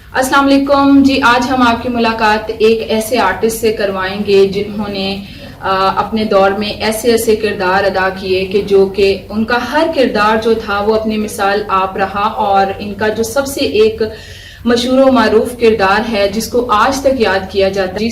अस्सलाम वालेकुम जी। आज हम आपकी मुलाकात एक ऐसे आर्टिस्ट से करवाएंगे जिन्होंने अपने दौर में ऐसे ऐसे किरदार अदा किए कि जो कि उनका हर किरदार जो था वो अपनी मिसाल आप रहा। और इनका जो सबसे एक मशहूर व मारूफ किरदार है जिसको आज तक याद किया जाता है, जी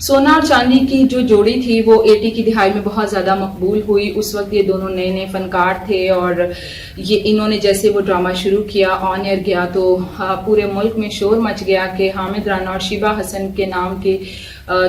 सोना और चांदी की जो जोड़ी थी वो 80 की दिहाई में बहुत ज्यादा मकबूल हुई। उस वक्त ये दोनों नए नए फनकार थे और ये इन्होंने जैसे वो ड्रामा शुरू किया, ऑन एयर गया, तो पूरे मुल्क में शोर मच गया कि हामिद राना और शीबा हसन के नाम के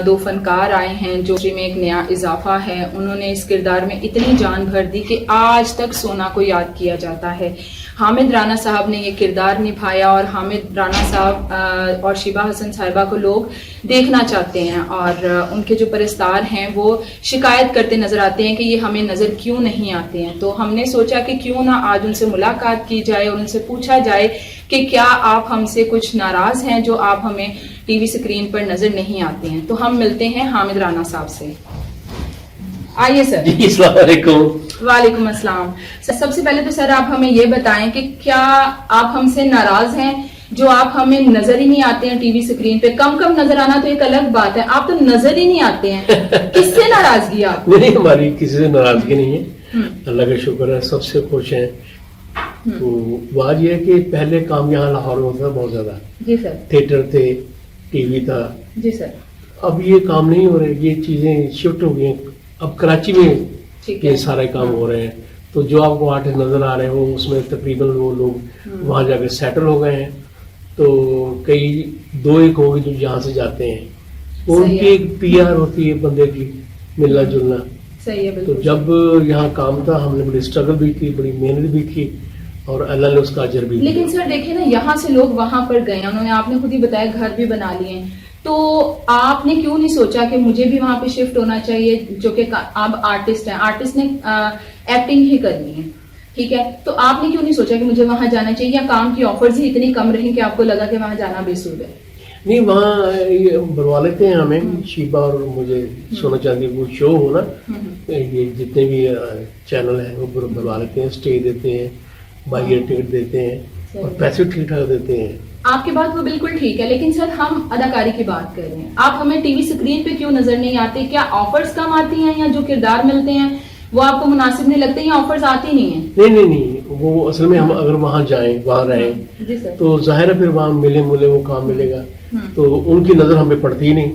दो फनकार आए हैं जो में एक नया इजाफा है। उन्होंने इस किरदार में इतनी जान भर दी कि आज तक सोना को याद किया जाता है। हामिद राना साहब ने ये किरदार निभाया और हामिद राना साहब और शीबा हसन साहिबा को लोग देखना चाहते हैं और उनके जो परस्तार हैं वो शिकायत करते नजर आते हैं कि ये हमें नजर क्यों नहीं आते हैं। तो हमने सोचा कि क्यों ना आज उनसे मुलाकात की जाए और उनसे पूछा जाए कि क्या आप हमसे कुछ नाराज हैं जो आप हमें टीवी स्क्रीन पर नजर नहीं आते हैं। तो हम मिलते हैं हामिद राना साहब से। आइए सर। जी, अस्सलाम वालेकुम। वालेकुम अस्सलाम। सबसे पहले तो सर आप हमें ये बताएं कि क्या आप हमसे नाराज हैं जो आप हमें नजर ही नहीं आते हैं टीवी स्क्रीन पे। कम नजर आना तो एक अलग बात है, आप तो नजर ही नहीं आते हैं। किससे नाराजगी आप? नहीं, हमारी किसी से नाराजगी नहीं है, अल्लाह का शुक्र है, सबसे खुश हैं। तो बात यह है कि पहले काम यहाँ लाहौर में होता था बहुत ज्यादा। जी सर। थिएटर थे, टीवी था। जी सर। अब ये काम नहीं हो रहे, ये चीजें शिफ्ट हो गई हैं। अब कराची में ये सारे काम हो रहे हैं, तो जो आपको आर्टिस्ट नजर आ रहे हैं वो उसमें तकरीबन वो लोग वहां जाकर सेटल हो गए हैं। तो कई दो एक हो गए जो यहाँ से जाते हैं, उनकी एक पीआर होती है बंदे की, मिलना जुलना। सही है। तो जब यहाँ काम था हमने बड़ी स्ट्रगल भी की, बड़ी मेहनत भी की और अल्लाह ने उसका अजर भी। लेकिन सर देखिए ना, यहाँ से लोग वहां पर गए, उन्होंने, आपने खुद ही बताया, घर भी बना लिए, तो आपने क्यों नहीं सोचा कि मुझे भी वहां पे शिफ्ट होना चाहिए, जो कि आप आर्टिस्ट हैं, आर्टिस्ट ने एक्टिंग ही करनी है, ठीक है, तो आपने क्यों नहीं सोचा कि मुझे वहां जाना चाहिए, या काम की ऑफर्स ही इतनी कम रही कि आपको लगा कि वहां जाना बेसूद है? नहीं, वहाँ बनवा लेते हैं हमें, शीबा और मुझे, सोना चांदी वो शो हो ना, ये जितने भी चैनल है वो बनवा लेते हैं, स्टे देते हैं, बाई टिकट देते हैं और पैसे ठीक ठाक देते हैं। आपकी बात वो बिल्कुल ठीक है, लेकिन सर हम अदाकारी की बात कर रहे हैं। आप हमें टीवी स्क्रीन पे क्यों नजर नहीं आते? क्या ऑफर्स कम आती हैं या जो किरदार मिलते हैं वो आपको मुनासिब नहीं लगते, या ऑफर्स आती नहीं है? नहीं, वो असल में हम अगर वहाँ जाएं, वहाँ रहें तो जाहिर है फिर वहाँ मिले मुले वो काम मिलेगा, तो उनकी नजर हम पे पड़ती ही नहीं।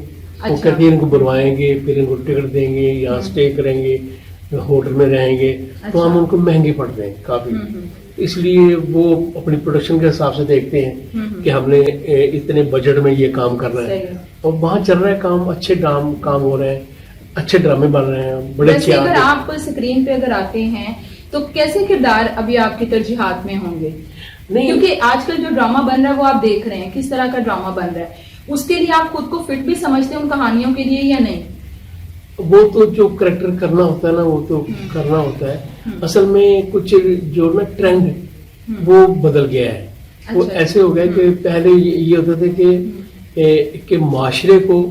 वो कहते हैं इनको बनवाएंगे, फिर इनको टिकट देंगे, यहाँ स्टे करेंगे, होटल में रहेंगे, तो हम उनको महंगे पड़ते हैं काफी। इसलिए वो अपनी प्रोडक्शन के हिसाब से देखते हैं कि हमने इतने बजट में ये काम करना है, और वहाँ चल रहा है काम, अच्छे काम हो रहे हैं, अच्छे ड्रामे बन रहे हैं, बड़े अच्छे। अगर आप स्क्रीन पे अगर आते हैं तो कैसे किरदार अभी आपकी तरजीहात में होंगे? नहीं, क्योंकि आजकल जो ड्रामा बन रहा है वो आप देख रहे हैं किस तरह का ड्रामा बन रहा है, उसके लिए आप खुद को फिट भी समझते हैं उन कहानियों के लिए या नहीं? वो तो जो करेक्टर करना होता है ना, वो तो करना होता है। असल में कुछ जो ना ट्रेंड वो बदल गया है। वो ऐसे हो गया कि पहले ये होता था कि माशरे को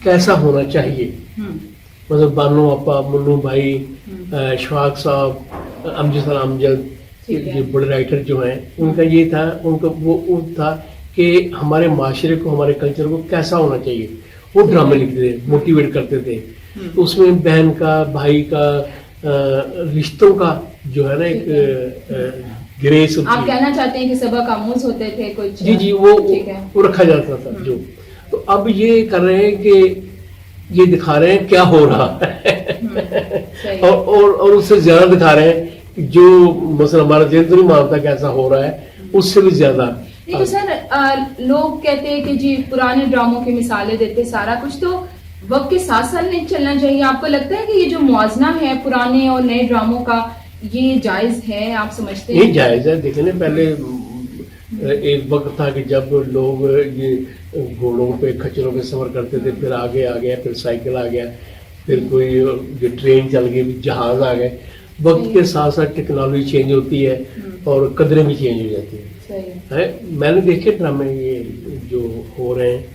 कैसा होना चाहिए, मतलब बानो आपा, मुन्नू भाई, शफाक साहब, अमजद, ये बड़े राइटर जो हैं, उनका ये था, उनका वो था कि हमारे माशरे को, हमारे कल्चर को कैसा होना चाहिए, वो ड्रामे लिखते थे, मोटिवेट करते थे। तो उसमें बहन का, भाई का, रिश्तों का जो है ना एक ग्रेस। आप कहना चाहते हैं कि सबक आमूज होते थे कुछ? जी, वो रखा जाता था जो। तो अब ये कर रहे हैं कि ये दिखा रहे हैं क्या हो रहा है और उससे ज्यादा दिखा रहे हैं जो मसला हमारा जेल तो नहीं मानता कैसा हो रहा है, उससे भी ज्यादा। तो सर लोग कहते हैं कि जी पुराने ड्रामों की मिसालें देते, सारा कुछ तो वक्त के साथ साथ नहीं चलना चाहिए। आपको लगता है कि ये जो मुआवजा है पुराने और नए ड्रामों का, ये जायज है, आप समझते हैं? ये जायज है। देखिए ना, पहले एक वक्त था कि जब लोग ये घोड़ों पे, खच्चरों पे सफर करते थे, फिर आगे आ गया, फिर साइकिल आ गया, फिर कोई जो ट्रेन चल गई, जहाज आ गए। वक्त के साथ साथ टेक्नोलॉजी चेंज होती है और कदरें भी चेंज हो जाती है। मैंने देखे ड्रामे ये जो हो रहे हैं,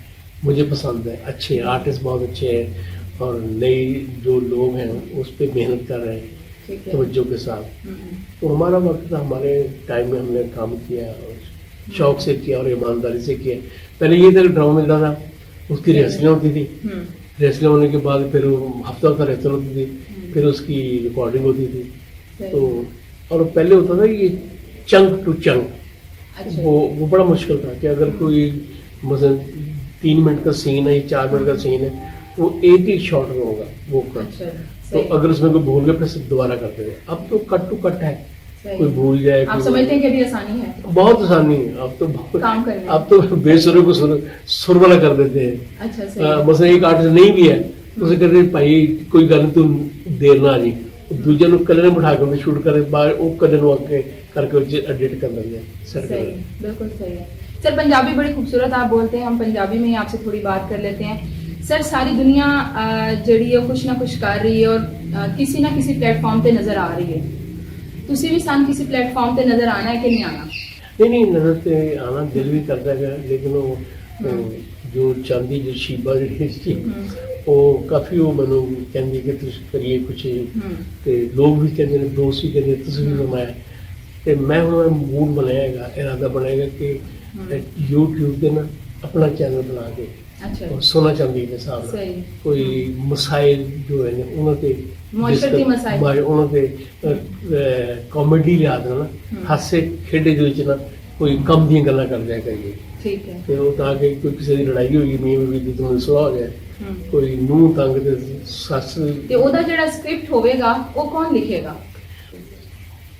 मुझे पसंद है, अच्छे आर्टिस्ट बहुत अच्छे हैं और नई जो लोग हैं उस पर मेहनत कर रहे हैं तवज्जो के साथ। तो हमारा वक्त था, हमारे टाइम में हमने काम किया और शौक से किया और ईमानदारी से किया। पहले ये था कि ड्रामा मिलता था, उसकी रिहर्सलें होती थी, रिहर्सलें होने के बाद फिर हफ्ता हफ्ता रिहर्सल होती थी, फिर उसकी रिकॉर्डिंग होती थी। तो और पहले होता था ये चंक टू चंक, अच्छा। वो बड़ा मुश्किल था कि अगर कोई मतलब 3 मिनट का सीन है या 4 मिनट का सीन है, वो एक ही शॉट में होगा वो कर। अच्छा, तो सही। अगर उसमें कोई भूल गया फिर से दोबारा करते थे। अब तो कट टू कट है, सही। कोई भूल जाए आप कोई- समझते हैं कि अभी आसानी है बहुत आसानी है अब तो। काम करने में? अब तो बेसुरों को सुर वाला कर देते हैं। अच्छा, सही। मसला एक आर्टिस्ट नहीं भी है तो उसे कहते हैं भाई कोई गल तू देर ना आ जी, दूजे ਨੂੰ ਕੱਲੇ ਨੂੰ ਬਿਠਾ ਕੇ ਸ਼ੂਟ करे ਬਾਅਦ ਉਹ ਕੱਲੇ ਨੂੰ ਅੱਗੇ करके एडिट कर देंगे सर। सही, बिल्कुल सही है सर। पंजाबी बड़ी खूबसूरत आप बोलते हैं, हम पंजाबी में ही आपसे थोड़ी बात कर लेते हैं सर। सारी दुनिया जड़ी है कुछ ना कुछ कर रही है और किसी ना किसी प्लेटफॉर्म पे नजर आ रही है। तुसी भी सन किसी प्लेटफॉर्म पे नजर आना है कि नहीं आना? नहीं नजर से आना दिल भी करता है, लेकिन वो जो चांदी जो शीबा जी ਉਹ ਕਾਫੀ ਉਹ ਮੈਨੂੰ ਕਹਿੰਦੀ ਕਿ ਤੁਸੀਂ ਕਰੀਏ ਕੁਛ, ਤੇ ਲੋਕ ਵੀ ਕਹਿੰਦੇ ਨੇ, ਦੋਸਤ ਵੀ ਕਹਿੰਦੇ ਤੁਸੀਂ ਵੀ ਬਣਾਇਆ। ਤੇ ਮੈਂ ਹੁਣ ਮੂਡ ਬਣਾਇਆ ਹੈਗਾ, ਇਰਾਦਾ ਬਣਾਏਗਾ ਕਿ YouTube ਤੇ ਨਾ ਆਪਣਾ ਚੈਨਲ ਬਣਾ ਕੇ अच्छा, सोना चांदी के साथ सही। कोई मसाइल जो है ना उन्होंने मुआशरती मसाइल। उन्होंने कॉमेडी लिया देना, हासे खेडे जो ना कोई कम दी गल्ला कर जाए करिए, ठीक है। ਤੇ ਉਹ ਤਾਂ ਕਿ ਕੋਈ ਕਿਸੇ ਦੀ ਲੜਾਈ ਹੋਈ ਮੀਆਂ ਬੀਬੀ ਦੀ ਤੋਂ ਸੁਆਹ ਹੋ ਜਾਏ, ਕੋਈ ਨੂੰਹ ਤੰਗ ਤੇ ਸੱਸ। ਤੇ ਉਹਦਾ ਜਿਹੜਾ ਸਕ੍ਰਿਪਟ ਹੋਵੇਗਾ ਉਹ ਕੌਣ ਲਿਖੇਗਾ?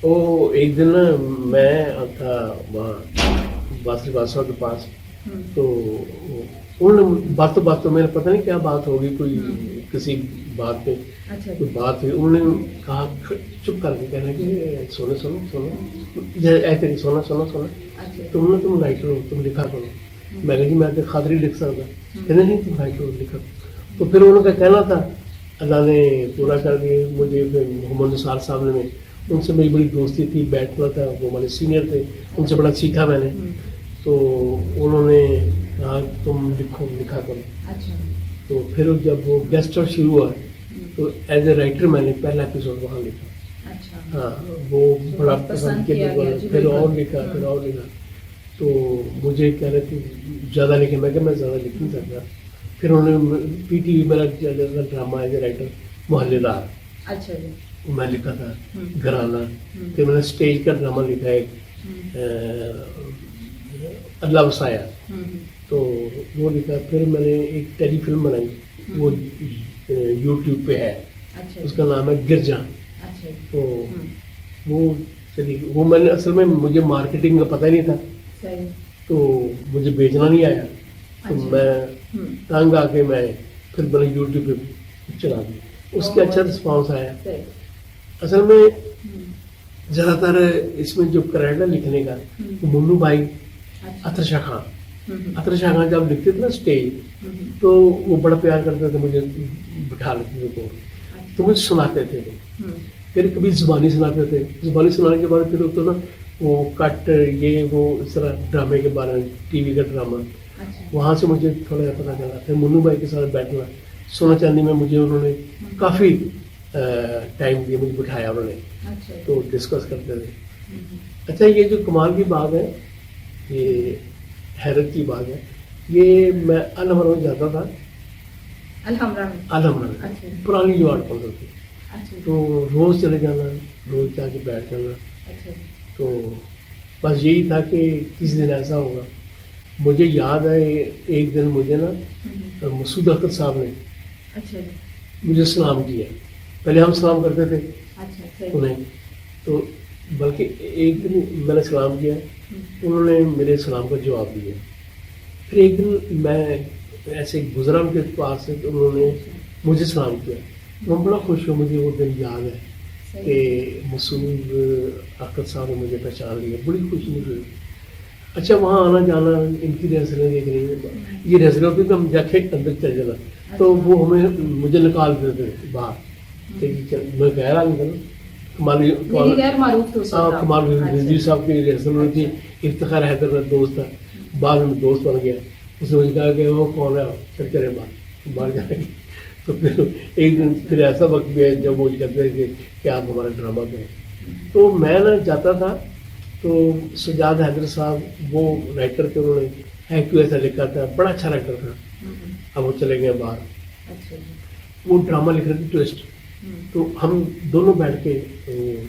ਉਹ एक दिन ना मैं था वहाँ बासरी बादशाह के पास, तो उन्होंने बातों में पता नहीं क्या बात होगी, कोई किसी बात पे अच्छा, कोई बात हुई, उन्होंने कहा चुप करके कहना कि सोना सोना सोना ऐसे नहीं सोना सोना सोना, अच्छा, तुम राइटर हो, तुम लिखा करो। मैं कहा जी मैं तो खातिर ही लिख सकता, कहने नहीं तुम राइटर हो लिखा। तो फिर उन्होंने कहना था, अल्लाह ने पूरा कर दिया मुझे। मोहम्मद निसार साहब ने, उनसे मेरी बड़ी दोस्ती थी, बैठना था, वो हमारे सीनियर थे, उनसे बड़ा सीखा मैंने। तो उन्होंने कहा तुम लिखो, लिखा करो। अच्छा, तो फिर जब वो गेस्ट और शुरू हुआ तो एज ए राइटर मैंने पहला एपिसोड वहाँ लिखा। अच्छा, हाँ, वो बड़ा पसंद किया, किया गया जी, फिर बिल्कुल। और लिखा, फिर और लिखा। तो मुझे कह रहे थे ज़्यादा लिखे, मैं क्या मैं ज़्यादा लिख नहीं सकता। फिर उन्होंने PTV मेरा ड्रामा एज ए राइटर मोहल्लेदार अच्छा जी, मैं लिखा था, हम्म। घराना। फिर मैंने स्टेज का ड्रामा लिखा है अल्लाह वसाया, तो वो लिखा। फिर मैंने एक टेलीफिल्म बनाई, वो YouTube पे है, अच्छा, उसका नाम है गिरजा। अच्छा, तो वो चली, वो मैंने असल में मुझे मार्केटिंग का पता ही नहीं था, सही, तो मुझे बेचना नहीं आया। तो अच्छा। मैं तंग आके मैं फिर मैंने YouTube पे चला दी, उसके अच्छा रिस्पॉन्स आया। सही, असल में ज़्यादातर इसमें जो क्रेडिट लिखने का वो मुन्नू भाई, अच्छा, अतर शाह खान, अतर शाह खान जब लिखते थे ना स्टेज, तो वो बड़ा प्यार करते थे, मुझे बिठा लेते थे को, तो मुझे सुनाते थे वो। फिर कभी जुबानी सुनाते थे, जुबानी सुनाने के बाद फिर तो ना वो कट ये वो इस तरह ड्रामे के बारे में, TV का ड्रामा, अच्छा, वहाँ से मुझे थोड़ा सा पता चला। फिर मुन्नू भाई के साथ बैठना, सोना चांदी में मुझे उन्होंने काफ़ी टाइम दिया, मुझे बिठाया उन्होंने, अच्छा, तो डिस्कस करते थे। अच्छा, ये जो कमाल की बात है, ये हैरत की बात है, ये मैं अलहमरा में जाता था, अलहमरा में, अलहमरा में अच्छा, पुरानी जो आर्ट काउंटर थी, अच्छा, तो रोज़ चले जाना, रोज़ जाके बैठ जाना। अच्छा, तो बस यही था कि किसी दिन ऐसा होगा। मुझे याद है एक दिन मुझे ना मसूद अख्तर साहब ने अच्छा जी, मुझे सलाम किया। पहले हम सलाम करते थे अच्छा, सही, उन्हें, तो बल्कि एक दिन मैंने सलाम किया, उन्होंने मेरे सलाम का जवाब दिया। फिर एक दिन मैं ऐसे गुजरा उनके पास से, तो उन्होंने मुझे सलाम किया, तो मैं बड़ा खुश हूँ, मुझे वो दिन याद है सही, कि मसूद अख्तर साहब ने मुझे पहचान लिया, बड़ी खुशी मुझे हुई। अच्छा, वहाँ आना जाना, इनकी रिहर्सलें देखनी, ये रिहर्सलें होती तो हम जाके अंदर चले जाना, तो वो हमें मुझे निकाल देते थे बाहर, कि मैं कह रहा हूँ यानी गैर मारूफ तो हाँ, कमाल रिजवी साहब की रिहर्सल हुई थी, इफ्तिखार हैदर का दोस्त था, बाद में दोस्त बन गया। उसने मुझे कहा कि वो कौन है, चल चले बाहर जाएंगे। तो फिर एक दिन फिर ऐसा वक्त भी है जब वो कहते हैं कि आप हमारा ड्रामा करें। तो मैं ना जाता था तो सजाद हैदर साहब वो राइटर थे, उन्होंने है क्यों ऐसा लिखा था, बड़ा अच्छा राइटर था। अब वो चले गए बाहर। अच्छा जी। वो ड्रामा लिख रहे थे ट्विस्ट, तो हम दोनों बैठ के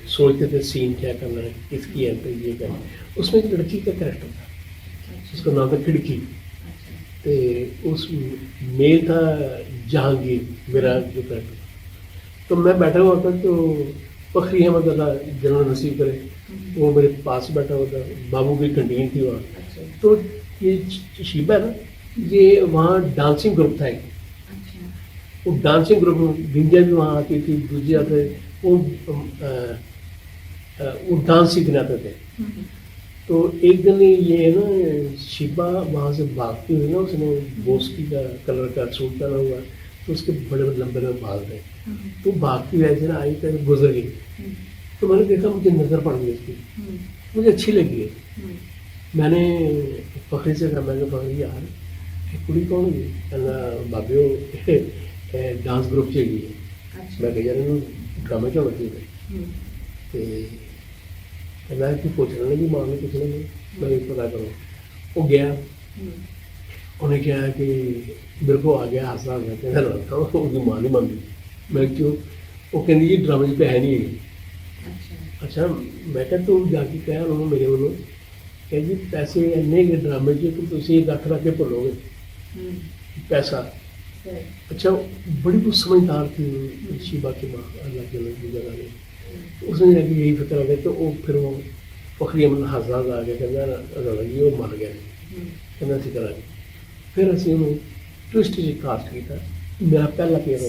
सोचते थे सीन क्या करना है, किसकी एंट्री ये करना है। उसमें एक लड़की का कैरेक्टर था, उसका नाम था खिड़की, तो उस मेल था जहांगीर, मेरा जो कैरेक्टर था। तो मैं बैठा हुआ था, तो फखरी अहमद अल्लाह जनरल नसीब करे, वो मेरे पास बैठा हुआ था। बाबू की कंटीन थी वहाँ। तो ये शीबा है ना, ये वहाँ डांसिंग ग्रुप था एक, वो डांसिंग ग्रुप में बिंदिया भी वहाँ आती थी, दूसरे आते वो डांस सीखने आते थे। तो एक दिन ये ना शिबा वहाँ से भागती हुई ना, उसने बोस्की का कलर का सूट पहना हुआ, तो उसके बड़े बड़े लंबे लंबे बाल थे। तो भागती हुई ऐसे ना आई, तो गुजर गई। तो मैंने देखा, मुझे नजर पड़ गई उसकी, मुझे अच्छी लगी है। मैंने फखरी से कहा, मैंने फखरी यार ये कुड़ी कौन है? कहना बाबे वो डांस ग्रुप च गई है। मैं कहा यार इन्हू ड्रामे क्यों लगी है? कहना कि पूछना नहीं, मां ने कुछ नहीं, मैं पता करो। वो गया, उन्हें क्या कि मेरे को आ गया हादसा, मैं कहना लड़का उसकी मां नहीं मानती। मैं क्यों? वो कहती जी ड्रामे च पैसे नहीं है। अच्छा, मैं क्या तू जाके कहा उन्होंने मेरे वालों कह जी पैसे इन्ने के ड्रामे च कि तुम रख रख के भुलोगे पैसा। अच्छा, बड़ी कुछ समझदार थी शिबा की माँ, अल्लाह की जगह ने। उसने जाके यही फिक्र आ गया, तो वो फिर वो फखरी अहमद हजाद आ गया, कहना जी वो मर गया, कहना असी करा। फिर असी उन्होंने ट्विस्ट च कास्ट किया। मेरा पहला पेयर हो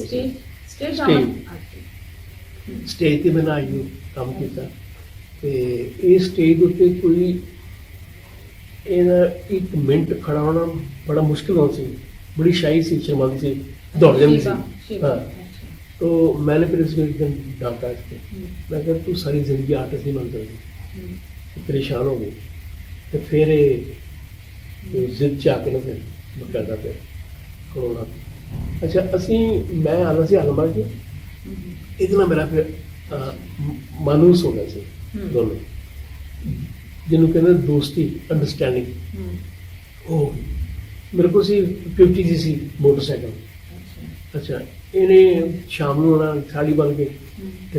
स्टेज ते मैं आई काम किया, तो स्टेज उत्ते कोई एक मिनट खड़ा होना बड़ा मुश्किल हो सी, बड़ी शाही सी, शर्माती सी, दौड़ जाती सी। हाँ, तो मैंने फिर इसको एक दिन डांटा इसको, मैं कहा तू सारी जिंदगी आर्टिस्ट नहीं बन सकती, परेशान हो गई। तो फिर जिद च आके ना फिर बकायदा फिर करोना। अच्छा, असी मैं आना सी आलमा च, इतना मेरा फिर मानूस हो गया सी दोनों, जिन्होंने कहते दोस्ती अंडरस्टैंडिंग हो गई। मेरे को सी 50 जी सी मोटरसाइकिल। अच्छा, इन्हें शाम को आना साड़ी बन के, तो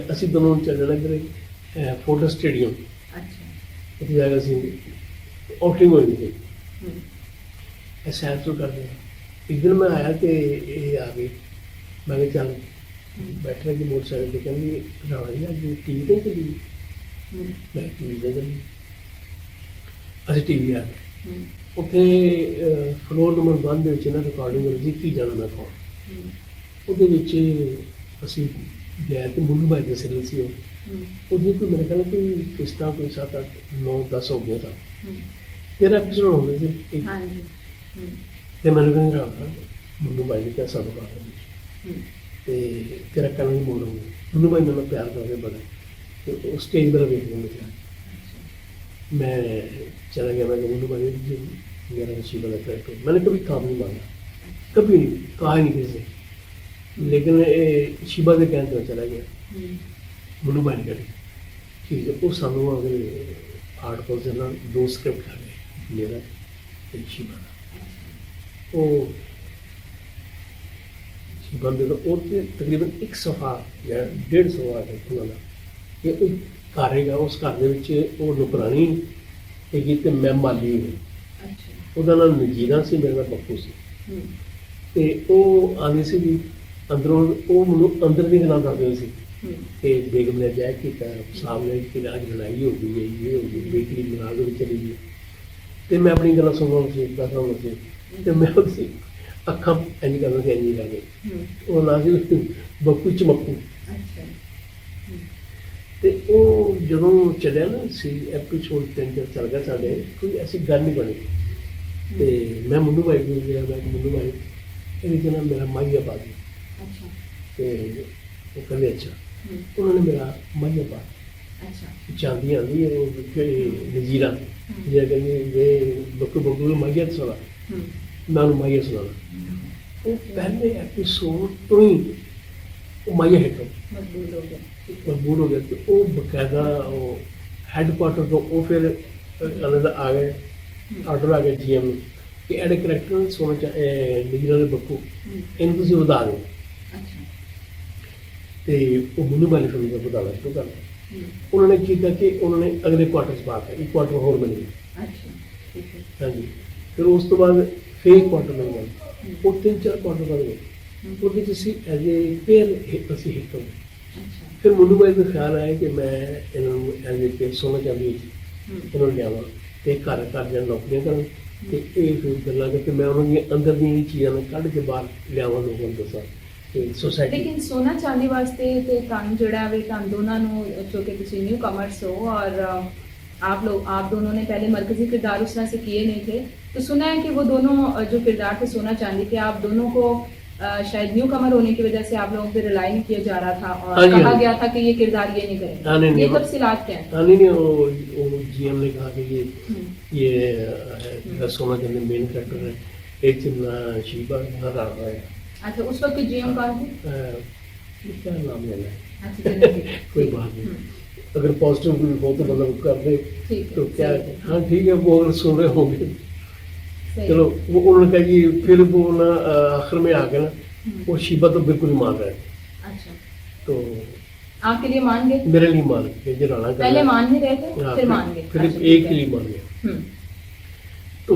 असी दोनों चल जाना इधर फोर्ट स्टेडियम, उत्थे जाकर असी आउटिंग हो गई थी, सैर शुरू कर दिया। एक दिन मैं आया तो ये आ गई, मैं कहा चल बैठे कि मोटरसाइकिल पर, कहती राणा जी अज टी वी नहीं चली? मैं टी वी चली। असी टी वी आ गए, उत्थे फ्लोर नंबर 1 ਦੇ ਵਿੱਚ ਨਾ ਰਿਕਾਰਡਿੰਗ ਹੋਈ ਸੀ ਕੀ ਜਾਣਾ ਮੈਂ ਕੌਣ। ਉਹਦੇ ਵਿੱਚ ਅਸੀਂ ਗਏ ਤੇ ਮੁੰਨੂ ਭਾਈ ਦੇ ਸੀਰੀਅਲ ਸੀ ਉਹਦੇ ਕੋਈ ਮੇਰੇ ਖਿਆਲ ਕੋਈ ਕਿਸ ਤਰ੍ਹਾਂ ਕੋਈ 7 8 9 10 ਹੋ ਗਿਆ ਤਾਂ ਤੇਰਾ ਐਪੀਸੋਡ ਹੋ ਗਿਆ ਸੀ। ਤੇ ਮੈਨੂੰ ਕਹਿੰਦੇ ਰਾਣਾ ਮੁੰਨੂ ਭਾਈ ਨੇ ਕਿਹਾ ਸਾਨੂੰ ਕਰ ਤੇ ਤੇਰਾ ਕੰਮ ਨਹੀਂ ਮੋੜੂੰਗਾ। ਮੁੰਨੂ ਭਾਈ ਮੈਨੂੰ ਪਿਆਰ ਕਰਦੇ ਬੜਾ, ਤੇ ਉਹ ਸਟੇਜ ਪਰ ਵੇਖ ਲੈਂਦੇ ਸੀ। मैं चला गया, मैं मुन्नू भाई मेरा शिबा का कैरेक्टर, मैंने कभी काम नहीं मांगा, कभी नहीं कहा ही नहीं किसी से, लेकिन शिबा के कहने पर चला गया मुन्नू भाई ने करी ठीक है। वो सानू अगर आर्टिकल से ना 2 स्क्रिप्ट आ गए, मेरा एक शिबा का। वो शिबा में तो तकरीबन 1 सफ़ा या 1.5 सफ़ा है खुला, ये घर है, उस घर के नौकरानी हैगी तो मैं माली हूँ। ਉਹਦਾ ਨਾਮ ਨਜੀਰਾ ਸੀ, ਮੇਰੇ ਨਾਲ ਬੱਪੂ ਸੀ। ਤੇ ਉਹ ਆਉਂਦੀ ਸੀ ਵੀ ਅੰਦਰੋਂ, ਉਹ ਮੈਨੂੰ ਅੰਦਰ ਦੀ ਗੱਲਾਂ ਦੱਸਦੇ ਸੀ ਕਿ ਬੇਗਮ ਨੇ ਅਜਿਹਾ ਕੀਤਾ, ਸਾਹਮਣੇ ਕਿ ਅੱਜ ਲੜਾਈ ਹੋ ਗਈ ਹੈ, ਇਹ ਹੋ ਗਈ, ਬੇਟੀ ਨਾਰਾਜ਼ ਹੋ ਚਲੀ ਗਈ। ਤੇ ਮੈਂ ਆਪਣੀ ਗੱਲਾਂ ਸੁਣਾਉਣ ਸੀ, ਦੱਸਣ ਸੀ, ਤੇ ਮੈਂ ਉਹਦੀ ਅੱਖਾਂ ਇੰਝ ਕਰਦਾ ਸੀ, ਇੰਝ ਲੱਗੇ ਉਹ ਨਾਂ ਸੀ ਬੱਪੂ ਚਮੱਪੂ। ਤੇ ਉਹ ਜਦੋਂ ਚੱਲਿਆ ਨਾ ਸੀ ਐਪੀਸੋਡ 3 ਚੱਲ ਗਿਆ ਸਾਡੇ, ਕੋਈ ਐਸੀ ਗੱਲ ਨਹੀਂ ਬਣੀ। ਤੇ ਮੈਂ ਮੁੰਨੂ ਭਾਈ ਕੋਲ ਗਿਆ, ਮੈਂ ਮੁੰਨੂ ਭਾਈ ਇਹਨੇ ਕਿਹਾ ਮੇਰਾ ਮਾਈਆ ਪਾ ਦੇ। ਤੇ ਉਹ ਕਹਿੰਦੇ ਅੱਛਾ, ਉਹਨਾਂ ਨੇ ਮੇਰਾ ਮਾਈਆ ਪਾ ਚਾਂਦੀ ਆਉਂਦੀ ਹੈ ਉਹ ਨਜ਼ੀਰਾ ਜਿਹੜਾ ਕਹਿੰਦੇ ਇਹ ਬੱਕੂ ਬੱਕੂ ਨੂੰ ਮਾਈਆ ਸੁਣਾ, ਮੈਂ ਉਹਨੂੰ ਮਾਈਆ ਸੁਣਾਉਣਾ। ਉਹ ਪਹਿਲੇ ਐਪੀਸੋਡ ਤੋਂ ਹੀ ਉਹ ਮਾਈਆ ਹਿੱਟ ਮਕਬੂਲ ਹੋ ਗਿਆ। ਤੇ ਉਹ ਬਕਾਇਦਾ ਉਹ ਹੈੱਡਕੁਆਟਰ ਤੋਂ ਉਹ ਫਿਰ ਅਨੰਦ ਆ ਗਏ, ਆਰਡਰ ਆ ਗਿਆ GM ਨੂੰ ਕਿ ਇਹਦੇ ਕਰੈਕਟਰ ਸੋਨਾ ਲੀਡਰ ਦੇ ਬੱਕੂ ਇਹਨੂੰ ਤੁਸੀਂ ਵਧਾ ਦਿਓ। ਅੱਛਾ ਤੇ ਉਹ ਮੈਨੂੰ ਵਾਲੀ ਫਿਲਮ ਦਾ ਵਧਾਉਣਾ ਸ਼ੁਰੂ ਕਰ ਦਿੱਤਾ। ਉਹਨਾਂ ਨੇ ਕੀਤਾ ਕਿ ਉਹਨਾਂ ਨੇ ਅਗਲੇ ਕੁਆਟਰ 'ਚ ਪਾ ਦਿੱਤਾ, ਇੱਕ ਕੁਆਟਰ ਹੋਰ ਮਿਲ ਗਿਆ। ਅੱਛਾ ਠੀਕ ਹੈ। ਹਾਂਜੀ, ਫਿਰ ਉਸ ਤੋਂ ਬਾਅਦ ਫਿਰ ਇੱਕ ਕੁਆਟਰ ਮਿਲ ਗਿਆ, ਉਹ 3-4 ਕੁਆਟਰ ਬਣ ਗਏ। ਉਹਦੇ 'ਚ ਅਸੀਂ ਐਜ਼ ਏ ਪੇਅਰ ਅਸੀਂ ਹਿੱਟ ਹੋ ਗਏ। ਅੱਛਾ ਫਿਰ ਮੈਨੂੰ ਬਾਈ ਦਾ ਖਿਆਲ ਆਇਆ ਕਿ ਮੈਂ ਇਹਨਾਂ ਨੂੰ ਐਜ਼ ਏ ਪੇਅਰ ਸੋਨਾ ਚਾਹੁੰਦੀ ਇਹਨਾਂ ਨੂੰ ਲਿਆਵਾਂ ਤੇ ਘਰ ਘਰ ਜਾਣ ਨੌਕਰੀਆਂ ਕਰਨ ਤੇ ਇਹ ਫਿਰ ਗੱਲਾਂ ਕਰਕੇ ਮੈਂ ਉਹਨਾਂ ਦੀਆਂ ਅੰਦਰ ਦੀਆਂ ਚੀਜ਼ਾਂ ਨੂੰ ਕੱਢ ਕੇ ਬਾਹਰ ਲਿਆਵਾਂ, ਲੋਕਾਂ ਨੂੰ ਦੱਸਾਂ ਕਿ ਸੋਸਾਇਟੀ। ਲੇਕਿਨ ਸੋਨਾ ਚਾਂਦੀ ਵਾਸਤੇ ਤੇ ਤੁਹਾਨੂੰ ਜਿਹੜਾ ਵੇ ਤੁਹਾਨੂੰ ਦੋਨਾਂ ਨੂੰ ਜੋ कि ਤੁਸੀਂ न्यू कमर्स हो और आप दोनों ने पहले मरकजी किरदार उस तरह से किए नहीं थे, तो सुना है कि वो दोनों जो किरदार थे सोना चांदी के, आप दोनों को शायद न्यू कमर होने की वजह से आप लोगों पे रिलाई नहीं किया जा रहा था और हाँ जी, कहा हाँ। गया था कि ये किरदार ये नहीं हाँ, नहीं, करेंगे, ये नहीं, तफसीलात क्या है? नहीं वो GM ने कहा कि ये सोना चांदी मेन कैरेक्टर है, एक चिन्ना शीबा नजर आ रहा है। अच्छा, उस वक्त की GM कौन थी? क्या नाम लेना है, अच्छा जन्नत थी। कोई बात नहीं, अगर पॉजिटिव हो तो मतलब कर दे ठीक है, तो क्या सही है। हाँ ठीक है, वो अगर सुन रहे होंगे सही। चलो। वो उन्होंने कहा कि फिर वो ना आखिर में आके ना वो शीबा तो बिल्कुल ही मान रहे थे, अच्छा, तो आपके लिए मान गए? मेरे लिए मान गए, जो राणा पहले मान नहीं रहे थे, हाँ, फिर मान गए? फिर अच्छा, एक ठीक के है। लिए मान गया। हम्म, तो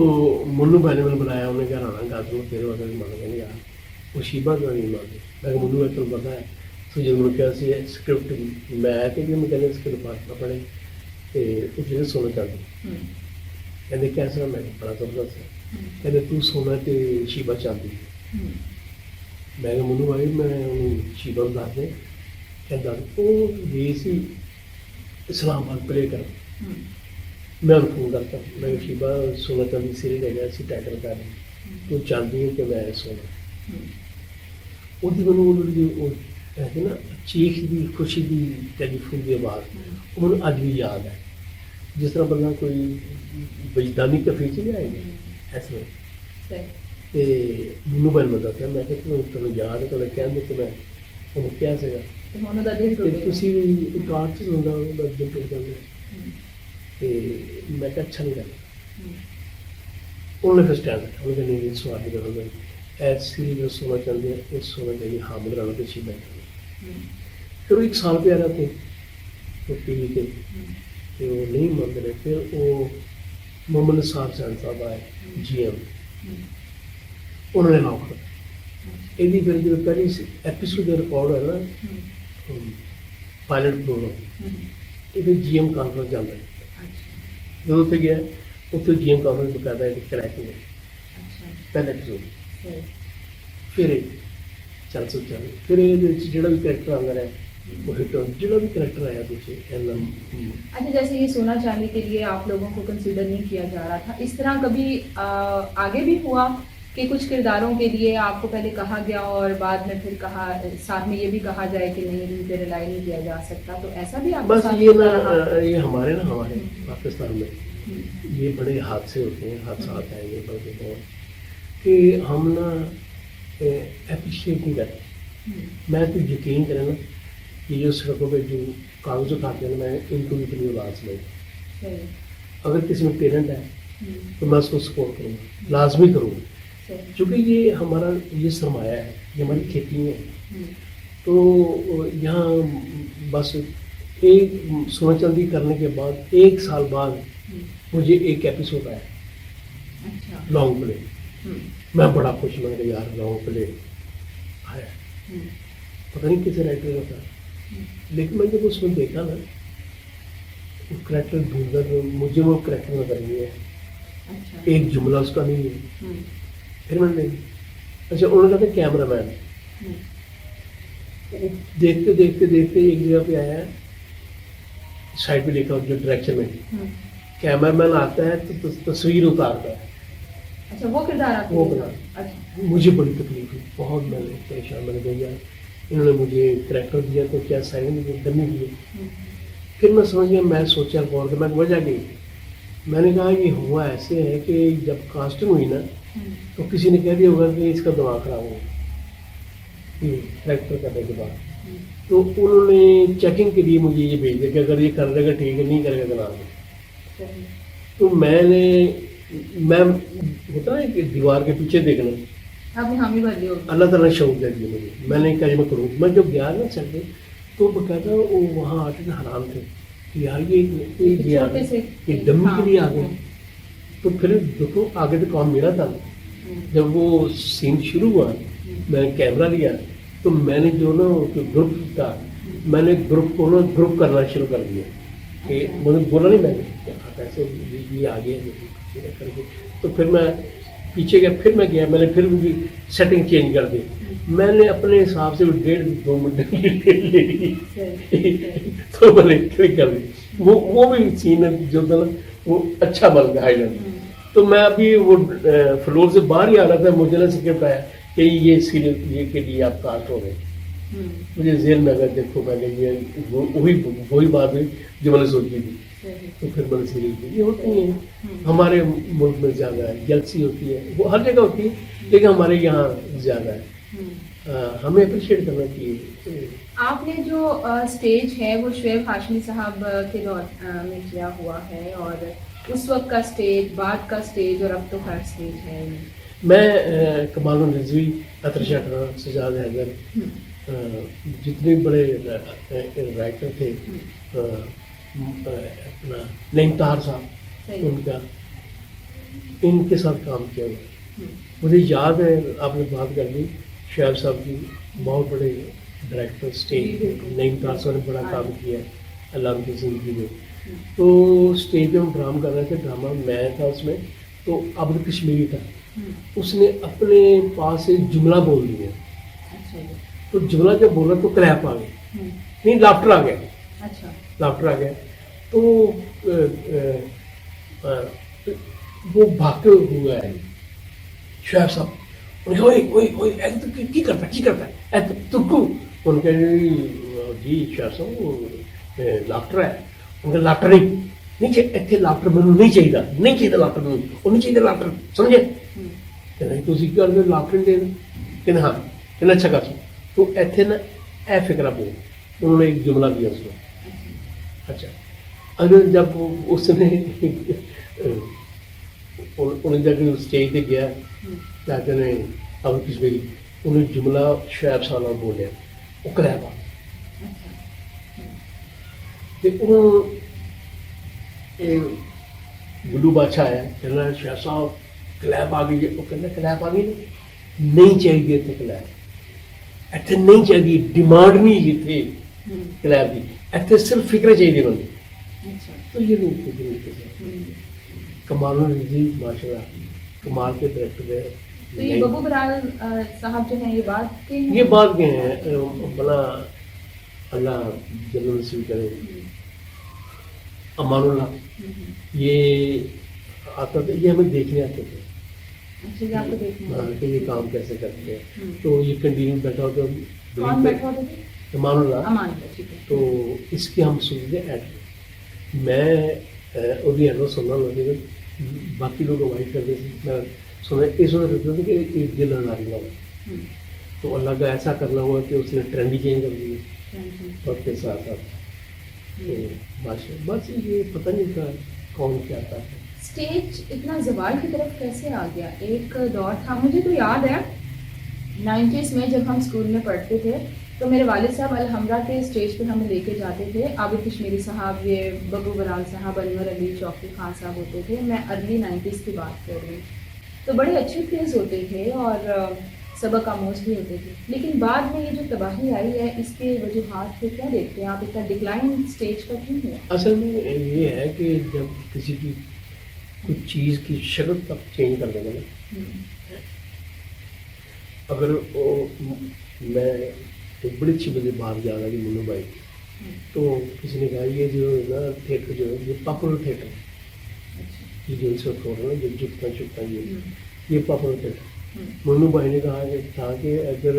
मुन्नू भाई ने मैंने बुलाया, उन्होंने कहा राणा गा दूँ तेरे वगैरह मान गए यार, वो शीबा का नहीं मान गए। मैं कहा मुन्नू भाई तुम पता है तो जब उन्होंने कहा सी स्क्रिप्ट मैं आया कि मैं कहने स्क्रिप्ट पास पढ़े तो उसने सोना चाहती हम्म, कहते कैसा, मैं बड़ा जबरदस्त है, कहते तू सोना तो शीबा चाहती है। हम्म, मैं कहा मुन्नू भाई मैं शीबा को दस दें, कहता वो ये सी इस्लामाबाद प्ले कर। हम्म, मैं उन्हें फोन करता, मैं कहा शीबा सोना चांदी सीरीज है ऐसी टाइटल कर तू चाहती है कि मैं सोना ਉਹਦੀ ਮੈਨੂੰ ਉਹ ਕਹਿੰਦੇ ਨਾ ਚੀਖ ਦੀ ਖੁਸ਼ੀ ਦੀ ਟੈਲੀਫੋਨ ਦੀ ਆਵਾਜ਼ ਉਹ ਮੈਨੂੰ ਅੱਜ ਵੀ ਯਾਦ ਹੈ, ਜਿਸ ਤਰ੍ਹਾਂ ਬੰਦਾ ਕੋਈ ਵਜਦਾਨੀ ਤਫਰੀਹ ਚ ਨਹੀਂ ਆਏਗੀ ਐਸੇ ਵਿੱਚ। सही। ਤੇ ਮੈਨੂੰ ਬਲ ਮਦਦ ਹੈ, ਮੈਂ ਕਿਹਾ ਤੁਹਾਨੂੰ ਯਾਦ ਹੈ, ਤੁਹਾਡੇ ਕਹਿੰਦੇ ਕਿ ਮੈਂ ਉਹਨੂੰ ਕਿਹਾ ਸੀਗਾ तो मोनो दा दिल ਤੇ टूट गया। ਤੁਸੀਂ ਵੀ ਇੱਕ ਆਰਟ ਚ ਹੁੰਦਾ ਉਹਦਾ ਦਿਲ ਟੁੱਟ ਜਾਂਦਾ ਹੈ। हम्म, ਤੇ ਮੈਂ ਕਿਹਾ ਅੱਛਾ ਨਹੀਂ ਲੱਗਦਾ। हम्म, ਉਹਨੇ ਫਿਰ ਸਟੈਂਡ ਕੀਤਾ, ਉਹਨੇ ਕਹਿੰਦੇ ਨਹੀਂ ਸਵਾਲ ਨਹੀਂ ਕਰੋਗੇ ऐसी जो सोना चाहते हैं इस सोना चाहिए हामिद राणा के शीबा। हम्म, फिर वो एक साल पे आ रहे थे तो टीवी के हम्म, वो नहीं मान रहे, फिर वो मोहम्मद निसार सैन साहब आए GM, हम्म, उन्होंने नाम कर यदि फिर जो पहली एपिसोड रिकॉर्ड है ना हम्म, पायलट प्रोग्राम हम्म, ये फिर GM कॉन्फ्रेंस जाना है, अच्छा, जो उत्थे गया उत्थे GM कॉन्फ्रेंस बकायदा क्रैकिंग है अच्छा, पहला एपिसोड। सही। फिर चल सो चल फिर ये जो भी करैक्टर आंदा रहा वो हिट हो, जो भी करैक्टर आया पीछे अच्छा, जैसे ये सोना चांदी के लिए आप लोगों को कंसीडर नहीं किया जा रहा था, इस तरह कभी आगे भी हुआ कि कुछ किरदारों के लिए आपको पहले कहा गया और बाद में फिर कहा साथ में ये भी कहा जाए कि नहीं इन पे रिलाई नहीं किया जा सकता, तो ऐसा भी आपके बस साथ ये होता ना रहा? ये हमारे पाकिस्तान में हम्म, ये बड़े हादसे होते हैं, हादसा आएंगे बल्कि बहुत कि हम ना एप्रिशिएट नहीं करते। हम्म, मैं तो यकीन करें ना कि जो सड़कों पे जो कागज उठाते हैं मैं इनको इतनी औलाद से सही। अगर किसी में टैलेंट है हम्म, तो मैं उसको सपोर्ट करूँगा, लाजमी करूँगा, सही। क्योंकि ये हमारा ये सरमाया है, ये हमारी खेती है। हम्म, तो यहाँ बस एक सोना चांदी करने के बाद 1 साल बाद हम्म, मुझे एक एपिसोड आया अच्छा, लॉन्ग प्ले, हम्म, मैं बड़ा खुश, मैंने यार लॉन्ग प्ले आया, हम्म, पता नहीं किस राइटर का था, लेकिन मैं जब उसमें देखा ना वो करेक्टर ढूंढकर मुझे वो करेक्टर नजर नहीं है, अच्छा, एक जुमला उसका नहीं है। हम्म, फिर मैंने अच्छा उन्होंने कहा था कैमरा मैन, हम्म, देखते देखते देखते एक जगह पे आया साइड पे लिखा जो डायरेक्शन में हम्म, कैमरामैन आता है तो तस्वीर उतारता है। अच्छा, वो किरदार आपके वो लिए किरदार। था? अच्छा, मुझे बड़ी तकलीफ हुई, बहुत मैंने परेशान, मैंने कहा यार इन्होंने मुझे करेक्टर दिया तो क्या साइलेंट डमी दिए। हम्म, फिर मैं समझ गया, मैं सोचा गौर कर, मैं वजह गई, मैंने कहा ये हुआ ऐसे है कि जब कास्टिंग हुई ना हम्म, तो किसी ने कह दिया होगा कि इसका दिमाग खराब हो गया ये करेक्टर करने के बाद। तो उन्होंने चेकिंग के लिए मुझे ये भेज दिया कि अगर ये कर देगा ठीक है, नहीं करेगा तो ना दो। सही। तो मैं होता है कि दीवार के पीछे देखना, आपने हामी भर ली होगी। अल्लाह ताला ने शौक दे दिया मुझे, मैंने कहा मैं करूँ। मैं जब गया ना संडे तो बकायदा वो वहाँ आके ना हैरान थे कि यार ये आ छोटे से गए, ये डम्मी के लिए आ गए। हाँ। तो फिर देखो आगे तो काम मेरा था। जब वो सीन शुरू हुआ मैंने कैमरा लिया तो मैंने जो ना ग्रुप था, मैंने ग्रुप को ना ग्रुप करना शुरू कर दिया कि मुझे बोला नहीं मैंने कि आप ऐसे ये आ गया करके। तो फिर मैं पीछे गया, फिर मैं गया, मैंने फिर भी सेटिंग चेंज कर दी। मैंने अपने हिसाब से 1.5-2 मिनट ले ली तो मैंने क्लिक कर दी। वो भी सीन जो था ना वो अच्छा बन गया हाईलाइट। तो मैं अभी वो फ्लोर से बाहर ही आ रहा था, मुझे ना स्क्रिप्ट आया कि ये सीरियल ये के लिए आप कास्ट हो गए। मुझे जेल में अगर देखो मैंने ये वही बात हुई जो मैंने सोची थी। तो फिर मैंने सीरियल की ये होती है हमारे मुल्क में ज़्यादा है, जेलसी होती है, वो हर जगह होती है लेकिन हमारे यहाँ ज़्यादा है। हमें अप्रिशिएट करना चाहिए। आपने जो स्टेज है वो शुएब हाशमी साहब के दौर में किया हुआ है, और उस वक्त का स्टेज, बाद का स्टेज और अब तो हर स्टेज है। मैं कमाल रिजवी, अतर शटरा, सजाद हैदर, जितने बड़े राइटर थे, अपना नईमतार साहब, उनका इनके साथ काम किया हुआ। मुझे याद है आपने बात कर ली शुएब साहब की, बहुत बड़े डायरेक्टर स्टेज नईमतार साहब ने बड़ा काम किया अल्लाह उनकी ज़िंदगी में। तो स्टेज पे हम ड्रामा कर रहे थे, ड्रामा मैं था उसमें, तो अब्दुल कश्मीरी था, उसने अपने पास से जुमला बोल दिया। तो जुमला जब बोला तो क्लैप आ गई, नहीं लाफ्टर आ गया। अच्छा। लाफ्टर आ गया तो वो भागते हुआ है शुएब साहब, ओए ओए ओए ऐसे तो की करता है ऐसे तुक्कू। उनके जी शुएब साहब वो लाफ्टर है, उनका लाफ्टर नहीं चाहिए, ਇੱਥੇ ਲਾਫਟਰ ਮੈਨੂੰ ਨਹੀਂ ਚਾਹੀਦਾ ਲਾਫਟਰ ਮੈਨੂੰ, ਉਹ ਨਹੀਂ ਚਾਹੀਦਾ ਲਾਫਟਰ, ਸਮਝੇ? ਕਹਿੰਦਾ ਤੁਸੀਂ ਕੀ ਕਰਦੇ ਲਾਫਟਰ ਦੇ ਕਹਿੰਦਾ हाँ, ਕਹਿੰਦਾ अच्छा कर। तो ਇੱਥੇ ना ए फिक्रा बोल, उन्होंने एक जुमला दिया उसको। अच्छा, अगर जब उसने उन्हें जब स्टेज पे गया क्या कहते हैं अब कश्मीरी, उन्हें जुमला शुएब साहब बोलिया वो कलैप गुड्डू बादशाह आया, कहना शुएब साहब कलैप आ गई है। वो कहना कलैप आ गई नहीं चाहिए थे कलैप, ਇੱਥੇ नहीं चाहिए, डिमांड नहीं थी कलैप की, ਇੱਥੇ सिर्फ फिक्र चाहिए बंदे। तो ये लोग कमाल रिजवी माशाल्लाह कमाल के डायरेक्टर है। तो ये बब्बू बराल साहब जो हैं ये बात के हैं? ये बात के हैं, बड़ा अल्लाह जन्नत नसीब करे। अमानुल्लाह ये आता था, ये हमें देखने आते थे। अच्छा, ये आपको देखने हाँ कि ये काम कैसे करते हैं। तो ये कंटिन्यू बैठा होता कौन बैठा होता था? अमानुल्लाह। अमान, ठीक है। तो इसके हम सुनते एड मैं और एडो सुनना लगे, बाकी लोग अवॉइड करते थे, मैं सुना इस वजह रहता था कि एक दिल लगा हुआ। तो अल्लाह का ऐसा करना हुआ कि उसने ट्रेंड ही चेंज कर दिया वक्त के साथ साथ। तो बस ये पता नहीं था कौन क्या था। स्टेज इतना जवाल की तरफ कैसे आ गया? एक दौर था, मुझे तो याद है 90s में जब हम स्कूल में पढ़ते थे तो मेरे वालिद साहब अलहमरा के स्टेज पे हमें लेके जाते थे। आबिद कश्मीरी साहब, ये बब्बू बराल साहब, अनवर अली, चौकी खान साहब होते थे। मैं अर्ली 90s की बात कर रही हूँ। तो बड़े अच्छे प्लेस होते थे और सबक आमोज भी होते थे, लेकिन बाद में ये जो तबाही आई है इसके वजूहात को क्या देखते हैं आप? इतना डिक्लाइन स्टेज का क्यों हुआ? असल में ये है कि जब किसी की कुछ चीज़ की शक्ल तक चेंज कर देंगे ना, अगर वो मैं एक बड़ी अच्छी बड़ी बात याद आ गई मुन्नू भाई, तो किसी ने कहा ये जो है ना थिएटर जो है ये पॉपुलर थिएटर, ये जो इसको छोड़ रहा है जो जुटता चुपता ये पॉपुलर थिएटर। मुन्नू भाई ने कहा कि था कि अगर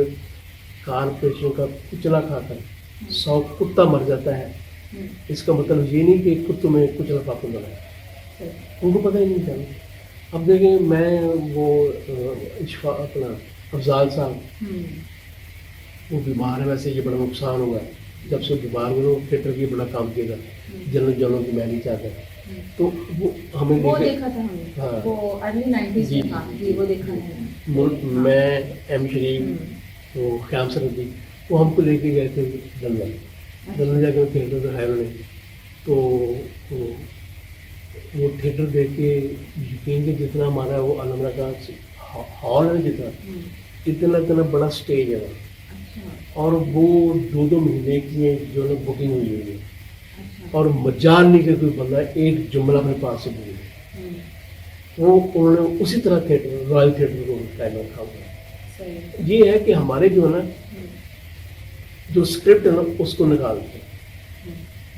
कारपोरेशन का कुचला खाकर 100 कुत्ता मर जाता है, इसका मतलब ये नहीं कि कुत्तों में कुचला पापन बना है, उनको पता ही नहीं था। अब देखें मैं वो इशफा अपना अफजाल साहब वो बीमार है, वैसे ये बड़ा नुकसान हुआ है, जब से बीमार हुए वो थिएटर की बड़ा काम किया, जनरल जनों की मैं नहीं चाहता, तो वो हमें वो लेके- देखा था हमने, हाँ। वो अर्ली 90s जी, में था जी, वो देखा है। मैं एम शरीफ, वो ख्याम सरदी, वो हमको लेके गए थे लंदन। लंदन जाके थिएटर दिखाया उन्होंने, तो वो थिएटर देख के यकीन के जितना हमारा वो अलमरा का हॉल है जितना, इतना इतना बड़ा स्टेज है वहाँ, अच्छा और वो 2-2 महीने की है जो है बुकिंग हुई हुई है, अच्छा और मजाल नहीं कि कोई बंदा एक जुमला अपने पास से बोले। वो उन्होंने उसी तरह थिएटर, रॉयल थिएटर को कायम रखा हुआ है। सही है। ये है कि हमारे जो है ना, जो स्क्रिप्ट है ना उसको निकाल दिया,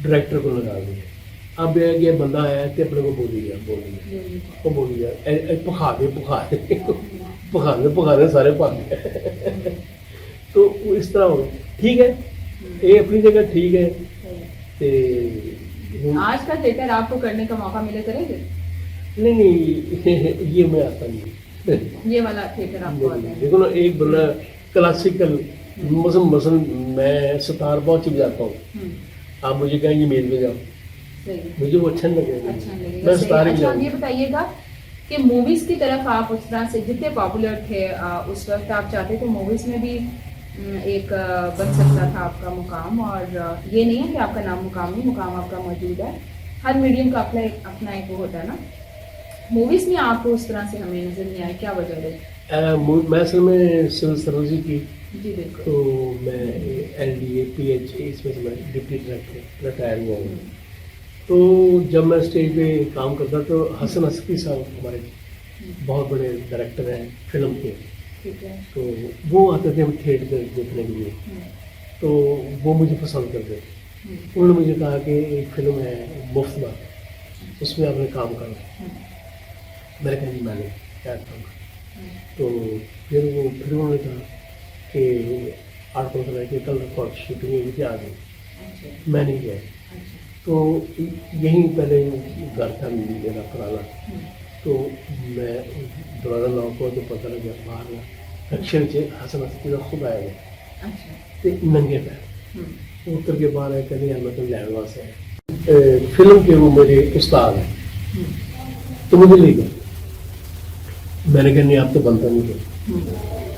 डायरेक्टर को निकाल दिया। अब ये बंदा आया तो अपने को बोली गया, वो बोली गया पुखा दे सारे पा दिया। तो वो इस तरह हो गया, ठीक है, ये अपनी जगह ठीक है। ते आज का थिएटर आपको करने का मौका मिले करेंगे? नहीं ये मैं आता नहीं। ये वाला थिएटर आपको आता है? देखो ना, एक बंदा क्लासिकल मसल मैं सितार बहुत चुप जाता हूँ, आप मुझे कहेंगे मेज में जाओ, सही है। मुझे वो अच्छा नहीं लगेगा, अच्छा नहीं लगेगा, मैं सही। सितार ही अच्छा, आप ये जाऊँगा। बताइएगा कि मूवीज की तरफ आप उस तरह से जितने पॉपुलर थे उस वक्त आप चाहते थे मूवीज में भी एक बन सकता था आपका मुकाम, और ये नहीं है कि आपका नाम मुकाम नहीं, मुकाम आपका मौजूद है। हर मीडियम का अपना एक वो होता है ना, मूवीज में आपको उस तरह से हमें नजर नहीं आया, क्या वजह रही? मैं असल में सिविल सर्विस की, जी बिल्कुल। तो मैं LDA PH इसमें से मैं डिप्टी डायरेक्टर रिटायर हुआ हूँ। तो जब मैं स्टेज पे काम करता तो हसन अस्की साहब हमारे बहुत बड़े डायरेक्टर हैं फिल्म के, ठीक है। तो वो आते थे हम थिएटर देखने के लिए, तो वो मुझे पसंद करते थे। उन्होंने मुझे कहा कि एक फिल्म है मुफ्त में, उसमें आपने काम करना। मैंने कहा जी मैंने क्या काम करना, तो फिर उन्होंने कहा कि 8-15 तारीख के कल रिकॉर्ड शूटिंग हुई थी, आ गई। अच्छा मैं नहीं गया, अच्छा। तो यहीं पहले घर था मेरा पुराना, तो मैं दरवाजा लॉक हुआ तो पता लगा बाहर अक्षर से हसन अस्की का खुद आया हुआ, अच्छा तो नंगे पैर उतर के बाहर आया, कहते हैं मैं तो लैंड वास है। फिल्म के वो मेरे उस्ताद हैं, तो मुझे ले गए। मैंने कहा नहीं आप तो बनता नहीं है,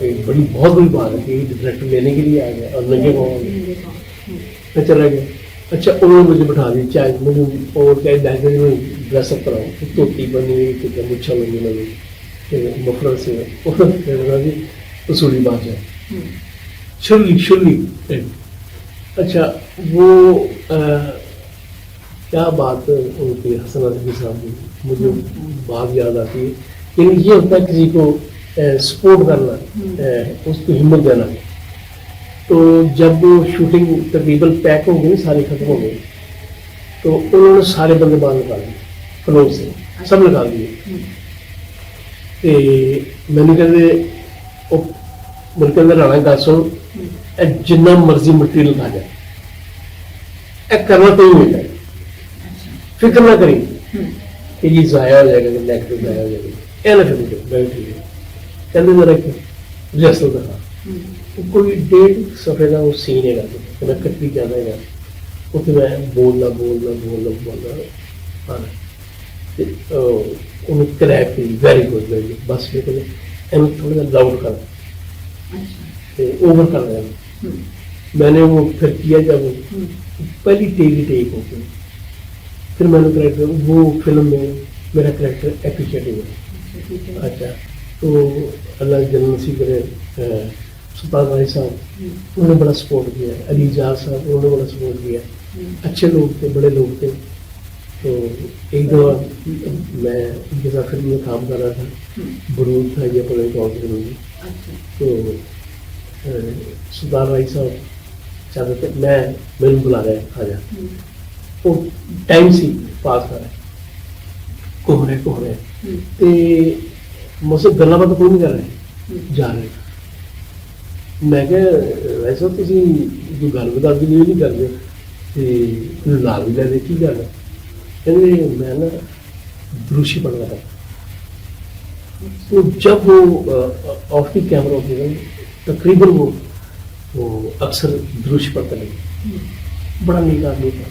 एक बड़ी बहुत बड़ी बात है कि डायरेक्टर लेने के लिए आ गया और नंगे पाँव आ गए। मैं चला गया, अच्छा उन्होंने मुझे बैठा दिया, चाय मुझे और क्या ड्रेसअप कराओ, धोती बनी हुई, मुच्छा बनी लगी मफरत से उसूली बात है, शुरली। अच्छा वो क्या बात उनकी हसन अस्की साहब की मुझे बात याद आती है, लेकिन ये होता है किसी को सपोर्ट करना, उसको हिम्मत देना। तो जब शूटिंग तकरीबन पैक हो गई, सारी खत्म हो गई, तो उन्होंने सारे बंदे बाहर निकाल दिए, फ्लोर से सब निकाल दिए। तो मैंने कहते मेरे कहते राणा गल सुन, जिन्ना मर्जी मटीरियल खा जाए, करना तो ही मिलता है, फिक्र ना करी कि ये जाया हो जाएगा, नेगेटिव जाया हो जाएगा, ए ना फिक्र करो, ठीक है। कहते मेरा रिहर्सल दिखा, कोई 1.5 सफे का वो सीन है, तो मैं कट्टी जाना है, उत्थे मैं बोलना हाँ, उन्हें क्रैक की वेरी गुड बस मैं कहते एम थोड़ा सा लाउड कर, ओवर कर रहा है। मैंने वो फिर किया, जब पहली टेक हो गई, फिर मैंने करेक्टर वो फिल्म में मेरा करेक्टर एप्रिशिएटिव है। अच्छा, तो अल्लाह जन्नत नसीब करे, सुल्तान भाई साहब उन्होंने बड़ा सपोर्ट किया, अली जाज साहब उन्होंने बड़ा सपोर्ट किया, अच्छे लोग थे, बड़े लोग थे। तो एक दफ़ा मैं उनके साथ फिल्म में काम कर रहा था, बरूद था ये अपने कौन सी फिल्म में, तो सुल्तान भाई साहब चाहते थे मैंने बुला रहे हैं आजा, वो टाइम सी पास कर रहे घूम रहे तो मुझसे गल्ला बात कोई नहीं कर रहे, जा रहे। मैं क्या वैसे तुसी जो गल बता दी नहीं करते तो नाल भी ले की गल है, कहते मैं ना ब्रूशी पढ़ रहा था। तो जब वो ऑफ की कैमरा हो गया, तकरीबन वो वो अक्सर दृश्य पड़ता नहीं, बड़ा नीक आदमी था,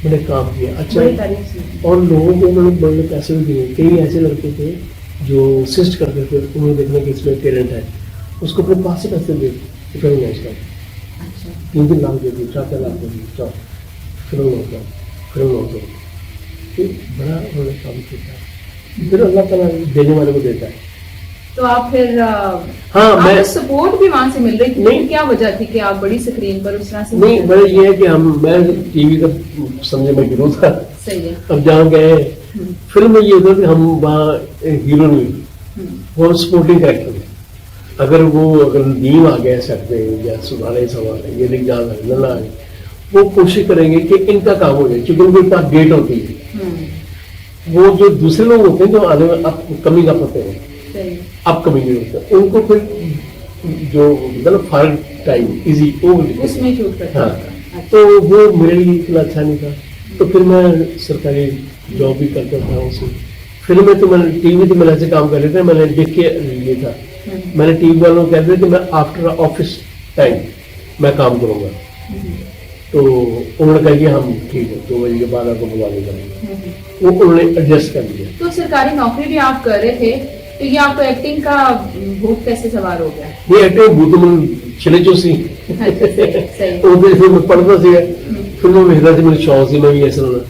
बड़े काम किया अच्छा। बड़ी तारीफ सुनी। और लोगों को उन्होंने बड़े पैसे भी दिए। कई ऐसे लड़के थे जो असिस्ट करते थे, उन्हें देखना कि इसमें टैलेंट है, उसको अपने पास से पैसे दे फिल्म नेशनल अच्छा 3 लाख दे दी, 4 लाख दे दी, चलो फिल्म होता फिल्म होता। तो बड़ा उन्होंने काम किया। फिर अल्लाह ताला देने वाले को देता है। तो आप फिर हाँ, मैं सपोर्ट भी वहां से मिल रही थी, नहीं। क्या वजह थी कि आप बड़ी स्क्रीन पर उस तरह से नहीं, बड़ा ये है कि मैं टीवी का समझे मैं हीरो था। सही है। अब जहाँ गए फिल्म में ये होता कि हम वहाँ हीरो नहीं, वो सपोर्टिंग कैरेक्टर है। अगर नीम आ गया सेट पे या सुधारे सवाल है, ये लिख जाना है, लड़ना है, वो कोशिश करेंगे कि इनका काम हो जाए, क्योंकि उनके पास डेट होती है। वो जो दूसरे लोग होते हैं जो आने में अब कमी का पते हैं, सही अब कमी नहीं होता, उनको फिर जो मतलब फार टाइम इजी वो उसमें शूट करते हाँ, हैं। तो वो मेरे लिए इतना अच्छा नहीं था। तो फिर मैं सरकारी जॉब भी करता था उसमें। फिल्म में तो मैंने टीवी तो मैंने ऐसे काम कर रहे थे, मैंने देख के ये था, मैंने टीवी वालों को कह दिया कि मैं आफ्टर ऑफिस टाइम मैं काम करूंगा। तो उन्होंने कहा कि हम ठीक है 2 बजे के बाद आपको बुला लेंगे। वो उन्होंने एडजस्ट कर दिया। तो सरकारी नौकरी भी आप कर रहे थे, तो ये आपको एक्टिंग का भूत कैसे सवार हो गया? ये एक्टिंग भूत मन छिले जो सी सही। ਉਹਦੇ ਫਿਰ ਮੈਂ ਪੜ੍ਹਦਾ ਸੀ ਫਿਰ ਮੈਂ ਵੇਖਦਾ ਸੀ, ਮੈਨੂੰ ਸ਼ੌਕ ਸੀ ਮੈਂ ਵੀ ਇਸ ਤਰ੍ਹਾਂ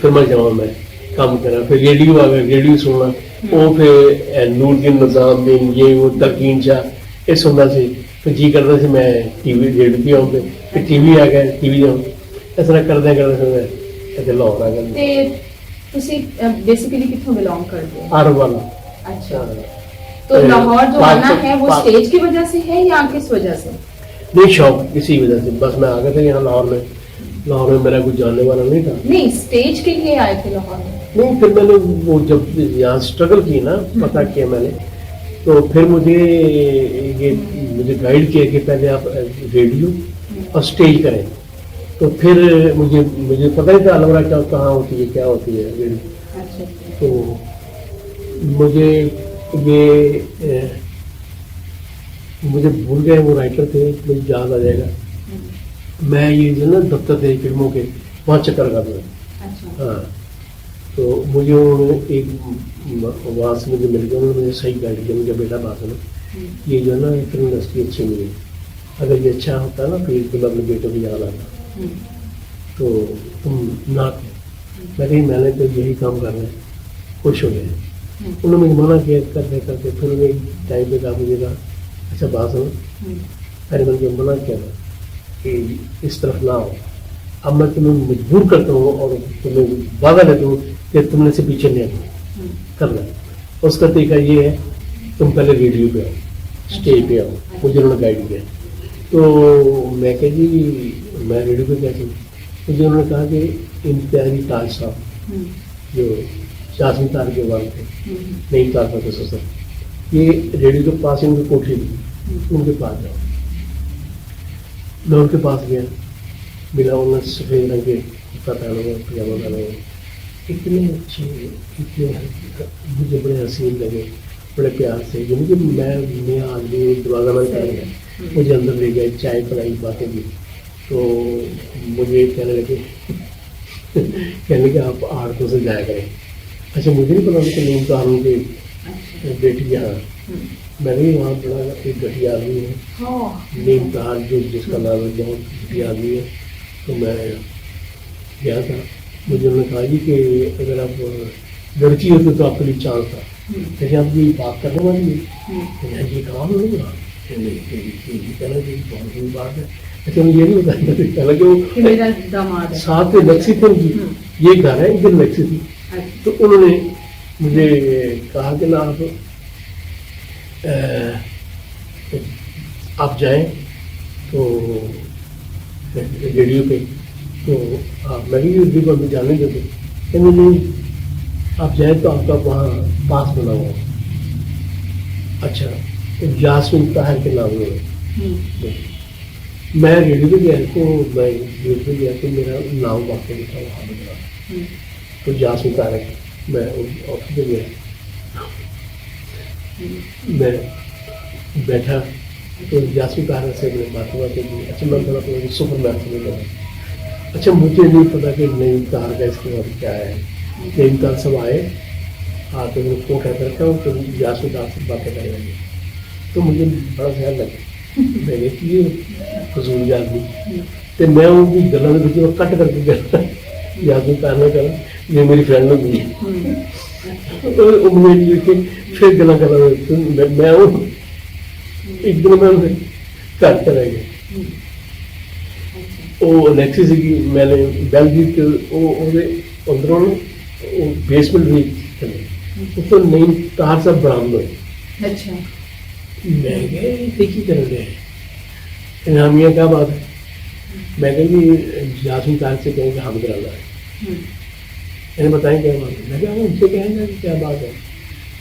ਫਿਲਮਾਂ ਜਾਵਾਂ, ਮੈਂ ਕੰਮ ਕਰਾਂ। ਫਿਰ ਰੇਡੀਓ ਆ ਗਿਆ, ਰੇਡੀਓ ਸੁਣਨਾ, ਉਹ ਫਿਰ ਨੂਰਦੀਨ ਨਿਜ਼ਾਮਦੀਨ ये वो ਤਰਕੀਨ ਸ਼ਾਹ ਇਹ ਸੁਣਦਾ ਸੀ। ਫਿਰ ਜੀ ਕਰਦਾ ਸੀ ਮੈਂ ਟੀਵੀ ਰੇਡੀਓ ਤੇ ਆਉਂਦੇ, ਫਿਰ ਟੀਵੀ ਆ ਗਿਆ, ਟੀਵੀ ਜਾਉਂ, ਇਸ ਤਰ੍ਹਾਂ ਕਰਦੇ ਕਰਦੇ ਫਿਰ ਮੈਂ ਇੱਥੇ ਲਾਹੌਰ ਆ ਗਿਆ। ਤੇ ਤੁਸੀਂ बेसिकली कित्थों बिलोंग करते हो? आर वाला अच्छा, तो लाहौर जो आना है वो स्टेज की वजह से है या किस वजह से? नहीं, शौक इसी वजह से, बस मैं आ गया था यहाँ लाहौर में मेरा कुछ जानने वाला नहीं था। नहीं, स्टेज के लिए आए थे लाहौर में? नहीं, फिर मैंने वो जब यहाँ स्ट्रगल की ना, पता किया मैंने, तो फिर मुझे गाइड किया कि पहले आप रेडियो और स्टेज करें। तो फिर मुझे पता ही था अलवरा क्या कहाँ होती है, क्या होती है रेडियो। अच्छा। तो मुझे भूल गए वो राइटर थे, मुझे याद आ जाएगा। मैं ये जो ना दफ्तर थे फिल्मों के, वहाँ चक्कर कर रहा। अच्छा। हाँ, तो मुझे उन्होंने एक वहाँ से मुझे मिल गया, उन्होंने मुझे सही गाइड किया, मुझे बेटा बात है ना, ये जो है ना फिल्म इंडस्ट्री अच्छी नहीं है, अगर ये अच्छा होता ना फिर तो मैं अपने बेटों को याद आता, तो तुम ना थे। मैंने तो यही काम करना है, खुश हो गए। उन्होंने मुझे मना किया करते करते, फिर उन्हें टाइम पे कहा, मुझे कहा अच्छा बात सुनो, मैंने मुझे मना किया था कि इस तरफ ना हो, अब मैं तुम्हें मजबूर करता हूँ और तुम्हें वादा देता हूँ कि तुमने से पीछे नहीं आना करना। उसका तरीका ये है, तुम पहले रेडियो पे आओ, स्टेज पे आओ, मुझे उन्होंने गाइड किया। तो मैं कह जी मैं रेडियो पे कैसे, मुझे उन्होंने कहा कि इम्तियाजी ताज साहब जो जासमी तार के वाल थे, नहीं तार का ससुर, ये रेडियो के पास इनकी कोठी थी, उनके पास जाओ। मैं उनके पास गया, मिला, उन्होंने सफेद रंग के कुर्ता पहना हुआ, पजामा पहना हुआ, इतने अच्छे, इतने मुझे बड़े हसीन लगे, बड़े प्यार से, यानी कि मैं आदमी दरवाजा बंद कर गया, मुझे अंदर ले गए, चाय पिलाई, बातें की। तो मुझे कहने लगे आप आड़तों से जाया करें। अच्छा, मुझे नहीं पता कि नीम तारों की बेटी यहाँ, मैंने भी वहाँ बड़ा एक घटिया आदमी है नीम तार, जो जिसका नाम है, बहुत घटिया आदमी है। तो मैं गया था, मुझे उन्होंने कहा जी कि अगर आप लड़की होते तो आपके लिए चांस था, जैसे आपकी बात करने वाली है, ये काम नहीं रहा, कहना चाहिए बहुत बड़ी बात है। अच्छा, मुझे ये नहीं बताया, हालांकि वो मेरा दामाद है, साथ में लक्ष्य थे उनकी, ये घर है, इधर लक्ष्य थी। तो उन्होंने मुझे कहा कि ना आप जाएं तो रेडियो पे, तो आप मैं भी रेडियो पर भी जाने देते, कहने नहीं आप जाएं तो आपका वहाँ पास बना हुआ। अच्छा, तो जासमीन ताहिर के नाम में मैं रेडियो पे गया, तो मैं रेडियो पे गया तो मेरा नाम वाकई लिखा वहाँ बना, तो जासमीन ताहिर, मैं ऑफिस में गया, मैं बैठा, तो जासूस कार से मैंने बात हुआ कि अच्छा मैं थोड़ा थोड़ा सुपर मैथ में लगा। अच्छा मुझे नहीं पता कि नई कार का इसके बाद क्या है। नई कार सब आए, हाँ तो मेरे को कहता रखा हूँ तो जासूस कार से बातें करने लगे। तो मुझे बड़ा ख्याल लगा, मैंने कि ये फजूल आदमी तो मैं उनकी गलों के बीच में कट करके गया जासूस कार में करा ये मेरी फ्रेंड होगी उम्मीद लेके फिर गला करा मैं एक दिन मैं घर चला गया ਉਹ ਅਲੈਕਸੀ ਸੀਗੀ ਮੈਨੇ ਬੈਲਜੀਤ ਉਹਦੇ ਅੰਦਰੋਂ ਬੇਸਮੈਂਟ ਵੀ ਚਲੇ ਉਸ ਤੋਂ ਨਈ ਕਾਰ ਸਭ ਬਰਾਮਦ ਹੋਏ। अच्छा मैं गया ये की कर रहे हैं नामिया क्या बात है। मैं कहा कि जासूस कार से कहेंगे हम कराना है। मैंने बताया क्या बात है। मैं कहा उनसे कहेंगे कि क्या बात है,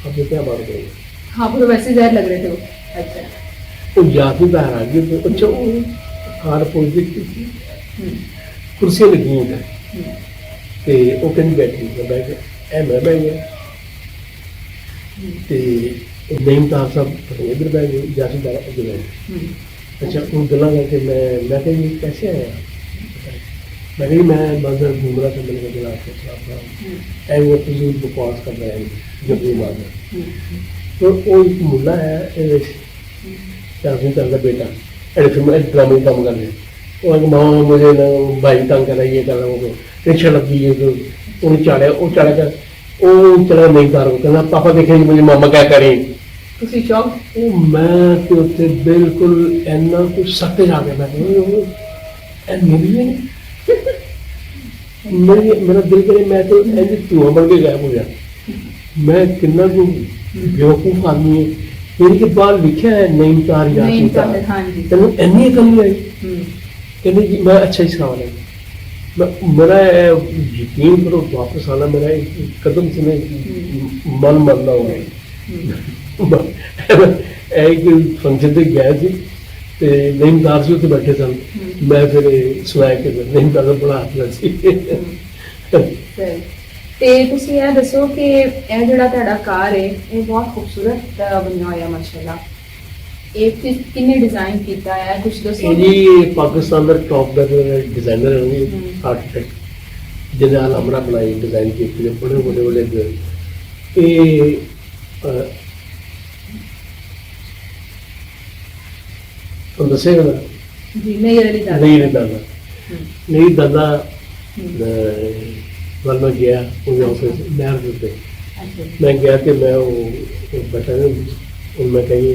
आपने क्या बात करेंगे। हाँ वो तो वैसे जहर लग रहे थे वो। अच्छा वो जासूस कार आ गई तो अच्छा वो कार पहुंच गई कुर्सियां लगी हैं ते वो कहती बैठी मैं बैठ गया मैं बैठ गया ते नहीं तो आप सब इधर बैठ गए जासूस कार अगे बैठ गए। अच्छा उन गला करके मैं कही ये कैसे आया। मैं कही मैं बस घूम रहा था मैंने कहा गला आपका वो फजूल बकवास कर रहे हैं जब ये बात है। तो वो एक मुला है जासूस कार का बेटा फिर मैं ड्रामे काम कर रहे वो मामा मुझे ना भाई तंग कर ये कर वो रिक्शा लगी है तो उन्हें चढ़ा वो चढ़ा कर वो चला नहीं कार को कहना पापा देखेंगे मुझे मामा क्या करें। ਤੁਸੀਂ ਸ਼ੌਕ ਉਹ ਮੈਂ ਤੇ ਉੱਥੇ ਬਿਲਕੁਲ ਇੰਨਾ ਕੁਝ ਸੱਤੇ ਜਾ ਕੇ ਮੈਂ ਇਹ ਮੇਰੀ ਮੇਰਾ ਦਿਲ ਕਰੇ ਮੈਂ ਤਾਂ ਇੰਜ ਧੂਆਂ ਬਣ ਕੇ ਗਾਇਬ ਹੋ ਜਾ। ਮੈਂ ਕਿੰਨਾ ਕੁ ਬੇਵਕੂਫ ਆਦਮੀ ਹੈ। ਮੇਰੀ ਕੇ ਬਾਹਰ ਲਿਖਿਆ ਹੈ ਨਹੀਂ ਕਾਰ ਜਾਂ नहीं कर हाँ जी ਤੈਨੂੰ ਇੰਨੀ ਅਕਲ ਨਹੀਂ ਆਈ। ਕਹਿੰਦੇ ਜੀ मैं अच्छा ही सवाल है मेरा यकीन करो वापस आना मेरा एक कदम से मैं मन मरना हो गया। एक फंक्शन से गया जी ਤੇ ਨਈਮਦਾਰ ਜੀ ਉੱਥੇ ਬੈਠੇ ਸਨ। ਮੈਂ ਫਿਰ ਸੁਣਾਇਆ ਕਿ ਨਈਮਦਾਰ ਦਾ ਬੜਾ ਹੱਥ ਸੀ। ਸਹੀ ਤੇ ਤੁਸੀਂ ਇਹ ਦੱਸੋ ਕਿ ਇਹ ਜਿਹੜਾ ਤੁਹਾਡਾ ਕਾਰ ਹੈ ਇਹ ਬਹੁਤ ਖੂਬਸੂਰਤ ਬਣਿਆ ਹੋਇਆ ਮਾਸ਼ਾਅੱਲਾ। ਇਹ ਕਿੰਨੇ ਡਿਜ਼ਾਈਨ ਕੀਤਾ ਹੈ ਕੁਝ ਦੱਸੋ। ਇਹ ਜੀ ਪਾਕਿਸਤਾਨ ਦਾ ਟੌਪ ਦਾ ਡਿਜ਼ਾਈਨਰ ਹੈ ਆਰਕੀਟੈਕਟ ਜਿਹਨੇ ਅਲਮਰਾ ਬਣਾਈ ਡਿਜ਼ਾਈਨ ਕੀਤੇ ਬੜੇ ਬੜੇ ਬੜੇ ਇਹ ਤੁਹਾਨੂੰ ਦੱਸੇਗਾ ਨਾ ਜੀ ਨਹੀਂ ਵਾਲੀ ਦਾ ਨਹੀਂ ਦਾਦਾ ਵੱਲ ਮੈਂ ਗਿਆ ਉਹਦੇ ਆਫਿਸ ਨਹਿਰ ਦੇ ਉੱਤੇ ਮੈਂ ਗਿਆ ਕਿ ਮੈਂ ਉਹ ਬੈਠਾ ਉਹ ਮੈਂ ਕਹੀ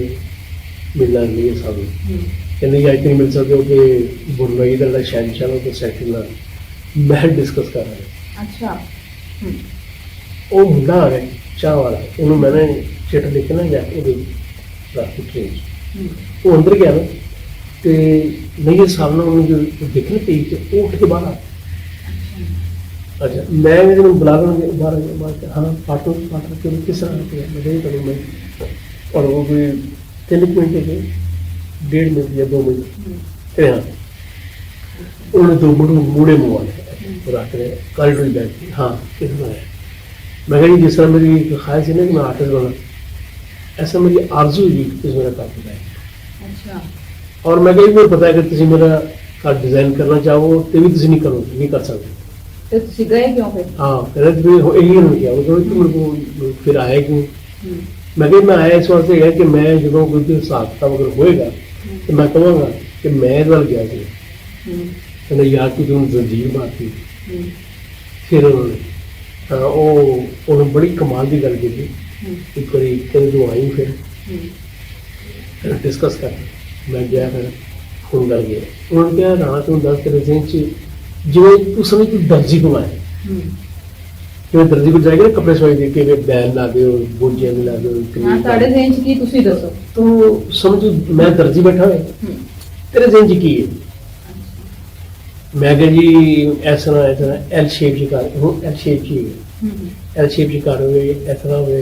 ਮਿਲਣਾ ਨਹੀਂ ਸਾਨੂੰ ਕਹਿੰਦੇ ਅੱਜ ਨਹੀਂ ਮਿਲ ਸਕਦੇ ਹੋ ਕਿ ਬੁਰਨਈ ਦਾ ਜਿਹੜਾ ਸ਼ਹਿਨਸ਼ਾਹ ਉਹ ਸੈਕਟਰ ਨਾਲ ਮੈਂ ਡਿਸਕਸ ਕਰ ਰਿਹਾ। ਅੱਛਾ ਉਹ ਮੁੰਡਾ ਆ ਗਿਆ ਚਾਹ ਵਾਲਾ ਉਹਨੂੰ ਮੈंने ਚਿੱਠ ਲਿਖਣਾ ਜਾਂ ਉਹਦੇ ਰਾਸਤੇ ਟ੍ਰੇਨ ਉਹ ਅੰਦਰ ਗਿਆ ਨਾ ਤੇ ਨਹੀਂ ਹਿਸਾਬ ਨਾਲ ਉਹਨੂੰ ਜੋ ਦੇਖਣ ਪੇਜ ਉਹ ਉੱਠ ਕੇ ਬਾਹਰ ਆ। अच्छा मैं जब बुला रहा हूँ हाँ पार्टनर के किस तरह मैं करूँ और वो कोई 3 मिनट के 1.5 मिनट या 2 मिनट फिर हाँ उन्होंने 2 मिनट मूड़े मुँह और आकर कॉरिडोर बैठ हाँ किस तरह है। मैं कहीं जिस तरह मेरी ख्वाहिश है ना कि मैं आर्टिस्ट बना ऐसा मेरी आरजू हुई कि मेरा काम बताया। अच्छा और मैं कहीं मुझे पता है कि तुम मेरा कार डिजाइन करना चाहो तो भी तुम नहीं करोगे नहीं कर सकते। तो ਤੁਸੀਂ ਗਏ ਕਿਉਂ ਫਿਰ। हाँ कहते भी यही हो गया वो मेरे को फिर आया क्यों। मैं कहीं मैं आया इस वास्ते है कि मैं जो कोई हिसाब किताब अगर होएगा तो मैं कहूँगा कि मैं वाल गया थी कहना यार तू तुम जंजीर मारती फिर उन्होंने हाँ उन्होंने बड़ी कमाल की गल की एक बार कहते तू आई फिर डिस्कस कर मैं गया फिर फोन कर गया उन्होंने क्या राणा तू दस तेरे जहन जिਵੇਂ ਤੂੰ ਸਮਝ ਤੂੰ ਦਰਜੀ ਕੋਲ ਆਇਆ ਜਿਵੇਂ ਦਰਜੀ ਕੋਲ ਜਾਏਗਾ ਨਾ ਕੱਪੜੇ ਸਵਾਈ ਦੇ ਕੇ ਬੈਨ ਲਾ ਦਿਓ ਬੋਝੀਆਂ ਲਾ ਦਿਓ ਹਾਂ ਤੁਹਾਡੇ ਜ਼ਿਹਨ 'ਚ ਕੀ ਤੁਸੀਂ ਦੱਸੋ। ਤੂੰ ਸਮਝ ਮੈਂ ਦਰਜੀ ਬੈਠਾ ਹੋਇਆ ਤੇਰੇ ਜ਼ਿਹਨ 'ਚ ਕੀ ਹੈ। ਮੈਂ ਕਿਹਾ ਜੀ ਇਸ ਤਰ੍ਹਾਂ ਐਲ ਸ਼ੇਪ ਚ ਕਰ ਉਹ ਐਲ ਸ਼ੇਪ ਚ ਹੈ ਐਲ ਸ਼ੇਪ ਚ ਕਰ ਹੋਵੇ ਇਸ ਤਰ੍ਹਾਂ ਹੋਵੇ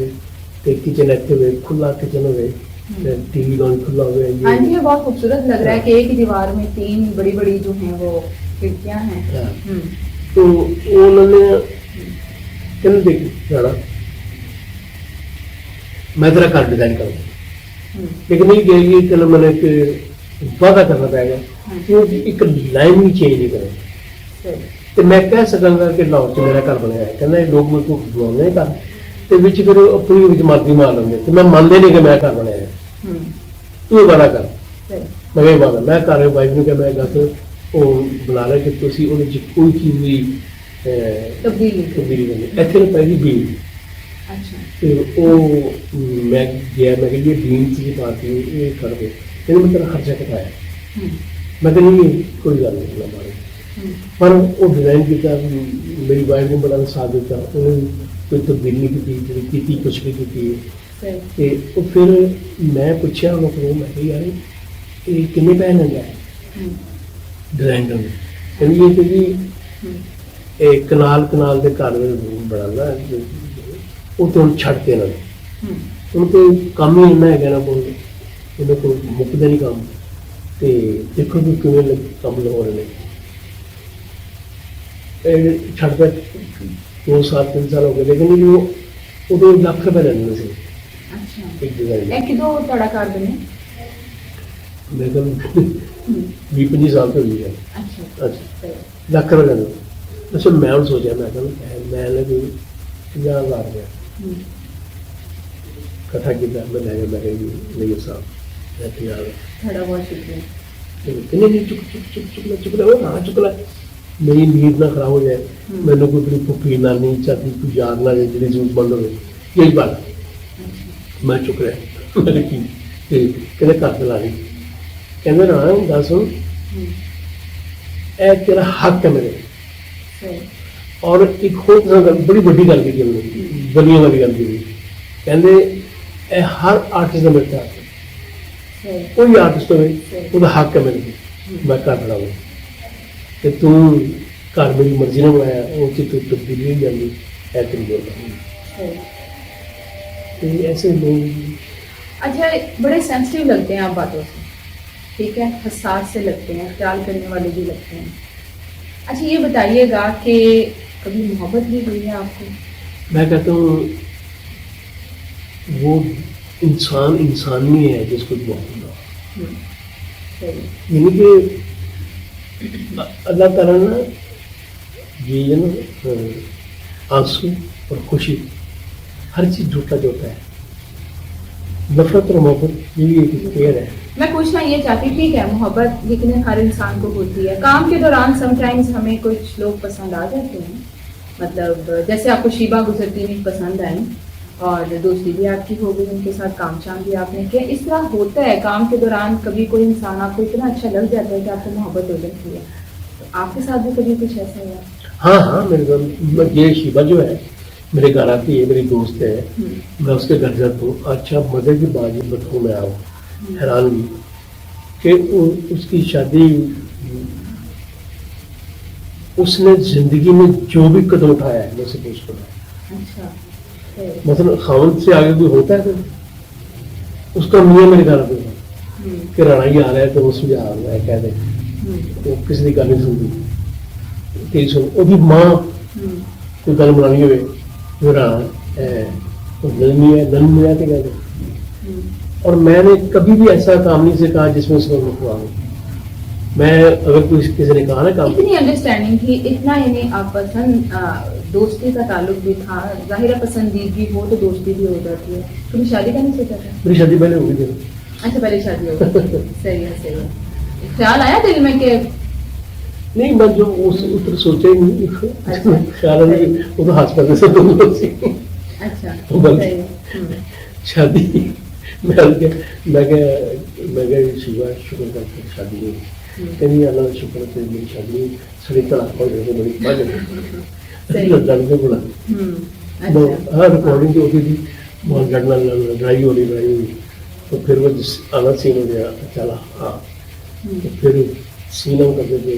ਤੇ ਕਿਚਨ ਇੱਥੇ ਹੋਵੇ ਖੁੱਲਾ ਕਿਚਨ ਹੋਵੇ टीवी लॉन खुला हुआ है। हाँ जी ये बहुत खूबसूरत लग रहा है कि एक ही दीवार में 3 बड़ी बड़ी जो हैं वो खिड़कियां हैं। तो उन्होंने कहने देख राणा मैं तेरा घर डिजाइन करूँगा लेकिन नहीं गया ये चलो मैंने एक वादा करना पैगा कि एक लाइन भी चेंज नहीं करें ਤੇ ਮੈਂ ਕਹਿ ਸਕਾਂਗਾ ਕਿ ਲਾਹੌਰ 'ਚ ਮੇਰਾ ਘਰ ਬਣਿਆ ਹੈ ਕਹਿੰਦਾ ਇਹ ਲੋਕ ਮੇਰੇ ਕੋਲ ਬੁਲਾਉਂਦੇ ਨੇ ਘਰ ਤੇ ਵਿੱਚ ਫਿਰ ਆਪਣੀ ਵਿੱਚ ਮਾਰਦੀ ਮਾਰ ਲੈਂਦੇ ਤੇ ਮੈਂ ਮੰਨਦੇ ਨਹੀਂ ਕਿ ਮੈਂ ਘਰ ਬਣਿਆ ਹੈ ਤੂੰ ਵਾਦਾ ਕਰ ਮੈਂ ਕਿਹਾ ਵਾਦਾ ਮੈਂ ਘਰ ਵਾਈਫ ਨੂੰ ਕਿਹਾ ਮੈਂ ਦੱਸ ਉਹ ਬੁਲਾ ਲੈ ਕਿ ਤੁਸੀਂ ਉਹਦੇ 'ਚ ਕੋਈ ਚੀਜ਼ ਦੀ ਤਬਦੀਲੀ ਕਰਨੀ ਇੱਥੇ ਨੂੰ ਪਹਿਲੀ ਬੀਨ ਤੇ ਉਹ ਮੈਂ ਗਿਆ ਮੈਂ ਕਿਹਾ ਇਹ ਬੀਨ ਸੀ ਪਾਤੀ ਇਹ ਕਰ ਦੇ ਇਹਨੂੰ ਮੈਂ ਤੇਰਾ ਖਰਚਾ ਘਟਾਇਆ ਮੈਂ ਕਿਹਾ ਨਹੀਂ ਕੋਈ ਗੱਲ ਨਹੀਂ ਨਾ ਮਾਰੇ पर वो डिजाइन किया मेरी वाइफ ने बड़ा साथ दिता उन्होंने कोई तब्दीली नहीं की कुछ भी की तो फिर मैं पूछा उन्होंने मैं कहा यार ये किन्ने पैसे लगे डिजाइन करने कहते ये कि जी कनाल के घर बनाना वो तो हम छड़ते ना उनको काम ही इन्ना है ना बोल इन्होंने को मुकते नहीं काम तो देखो कि किमें काम लगा रहे छड़ते 2 साल 3 साल हो गए लेकिन वो उदो लाख रुपए लेने से एक डिजाइन है किदो तड़ा कर देने मैं कल 20-25 साल तो हुई है अच्छा लाख रुपए लेने अच्छा मैं और सोचा मैं कल मैंने भी 50,000 रुपया इकट्ठा किया मैं ले गया मैं नहीं साहब मैं 50,000 थोड़ा बहुत शुक्रिया नहीं चुक ले हाँ चुक ले मेरी नींद ना खराब हो जाए मैंने कोई अपनी पुप्पी ना नहीं चाहती कोई याद ना जाए जिस बंद हो गई यही बात मैं चुप रहा मैंने की कहते घर चला रही कहते ना दस ए तेरा हक है मेरे और एक होर बड़ी बड़ी गल की बलियां वाली गल की कहते ए हर आर्टिस्ट का मेरे हक कोई आर्टिस्ट हो हक है मेरे मैं घर बनाऊँ कि तू घर मेरी मर्जी ने बनाया वो तू तब्दीली नहीं जाती है तेरी बोलना ऐसे लोग अच्छा बड़े सेंसिटिव लगते हैं आप बातों से ठीक है हसास से लगते हैं ख्याल करने वाले भी लगते हैं अच्छा ये बताइएगा कि कभी मोहब्बत भी हुई है आपको मैं कहता हूँ वो इंसान नहीं है जिसको मोहब्बत हो यानी कि अल्लाह ताला ना ये है ना आंसू और खुशी हर चीज झूठा जोता है नफरत और मोहब्बत ये भी एक पेयर है मैं पूछना ये चाहती ठीक है मोहब्बत लेकिन हर इंसान को होती है काम के दौरान समटाइम्स हमें कुछ लोग पसंद आ जाते हैं मतलब जैसे आपको शीबा गुजरती हुई पसंद आई और दोस्ती भी आपकी हो गई उनके साथ काम शाम भी आपने किया इस तरह होता है काम के दौरान कभी कोई इंसान आपको इतना अच्छा लग जाता है कि आपको मोहब्बत हो जाती है तो आपके साथ भी कभी कुछ ऐसा हुआ हाँ मेरे ये शीबा जो है मेरे घर आती है मेरी दोस्त है मैं उसके घर जाता हूँ अच्छा मजे की बात बताऊँ मैं आओ हैरान भी कि उसकी शादी उसने जिंदगी में जो भी कदम उठाया है मैं उसे पूछ रहा अच्छा मतलब खावन से आगे कोई होता है तो उसका मियाँ मेरे घर पे कि राणा ही आ रहा है तो वो सुझा रहा है कह दे तो किसी की गल नहीं सुनती तेरी सुन ओदी मां कोई गल बनानी हो वो राणा नलमी है कह दे और मैंने कभी भी ऐसा काम नहीं से कहा जिसमें उसको रुकवा मैं अगर कोई किसी ने कहा ना काम इतनी अंडरस्टैंडिंग थी इतना यानी आप पसंद दोस्ती का ताल्लुक भी था जाहिर पसंदीदगी हो तो दोस्ती भी हो जाती है तुम्हें शादी का नहीं सोचा था मेरी शादी पहले हो गई थी अच्छा पहले शादी हो गई सही है ख्याल आया दिल में कि नहीं मैं जो उस उतर सोचा ही नहीं अच्छा ख्याल नहीं वो तो हॉस्पिटल से दोनों से अच्छा तो बल्कि शादी मैं शिवा शुक्र करके शादी हुई कहनी अल्लाह का शुक्र है मेरी शादी सड़ी तलाक हो गई बड़ी बात लड़के बोला हाँ रिकॉर्डिंग तो होती थी बहुत लड़ाई हो रही तो फिर वो आना सीन हो गया चला हाँ तो फिर सीन हम करते थे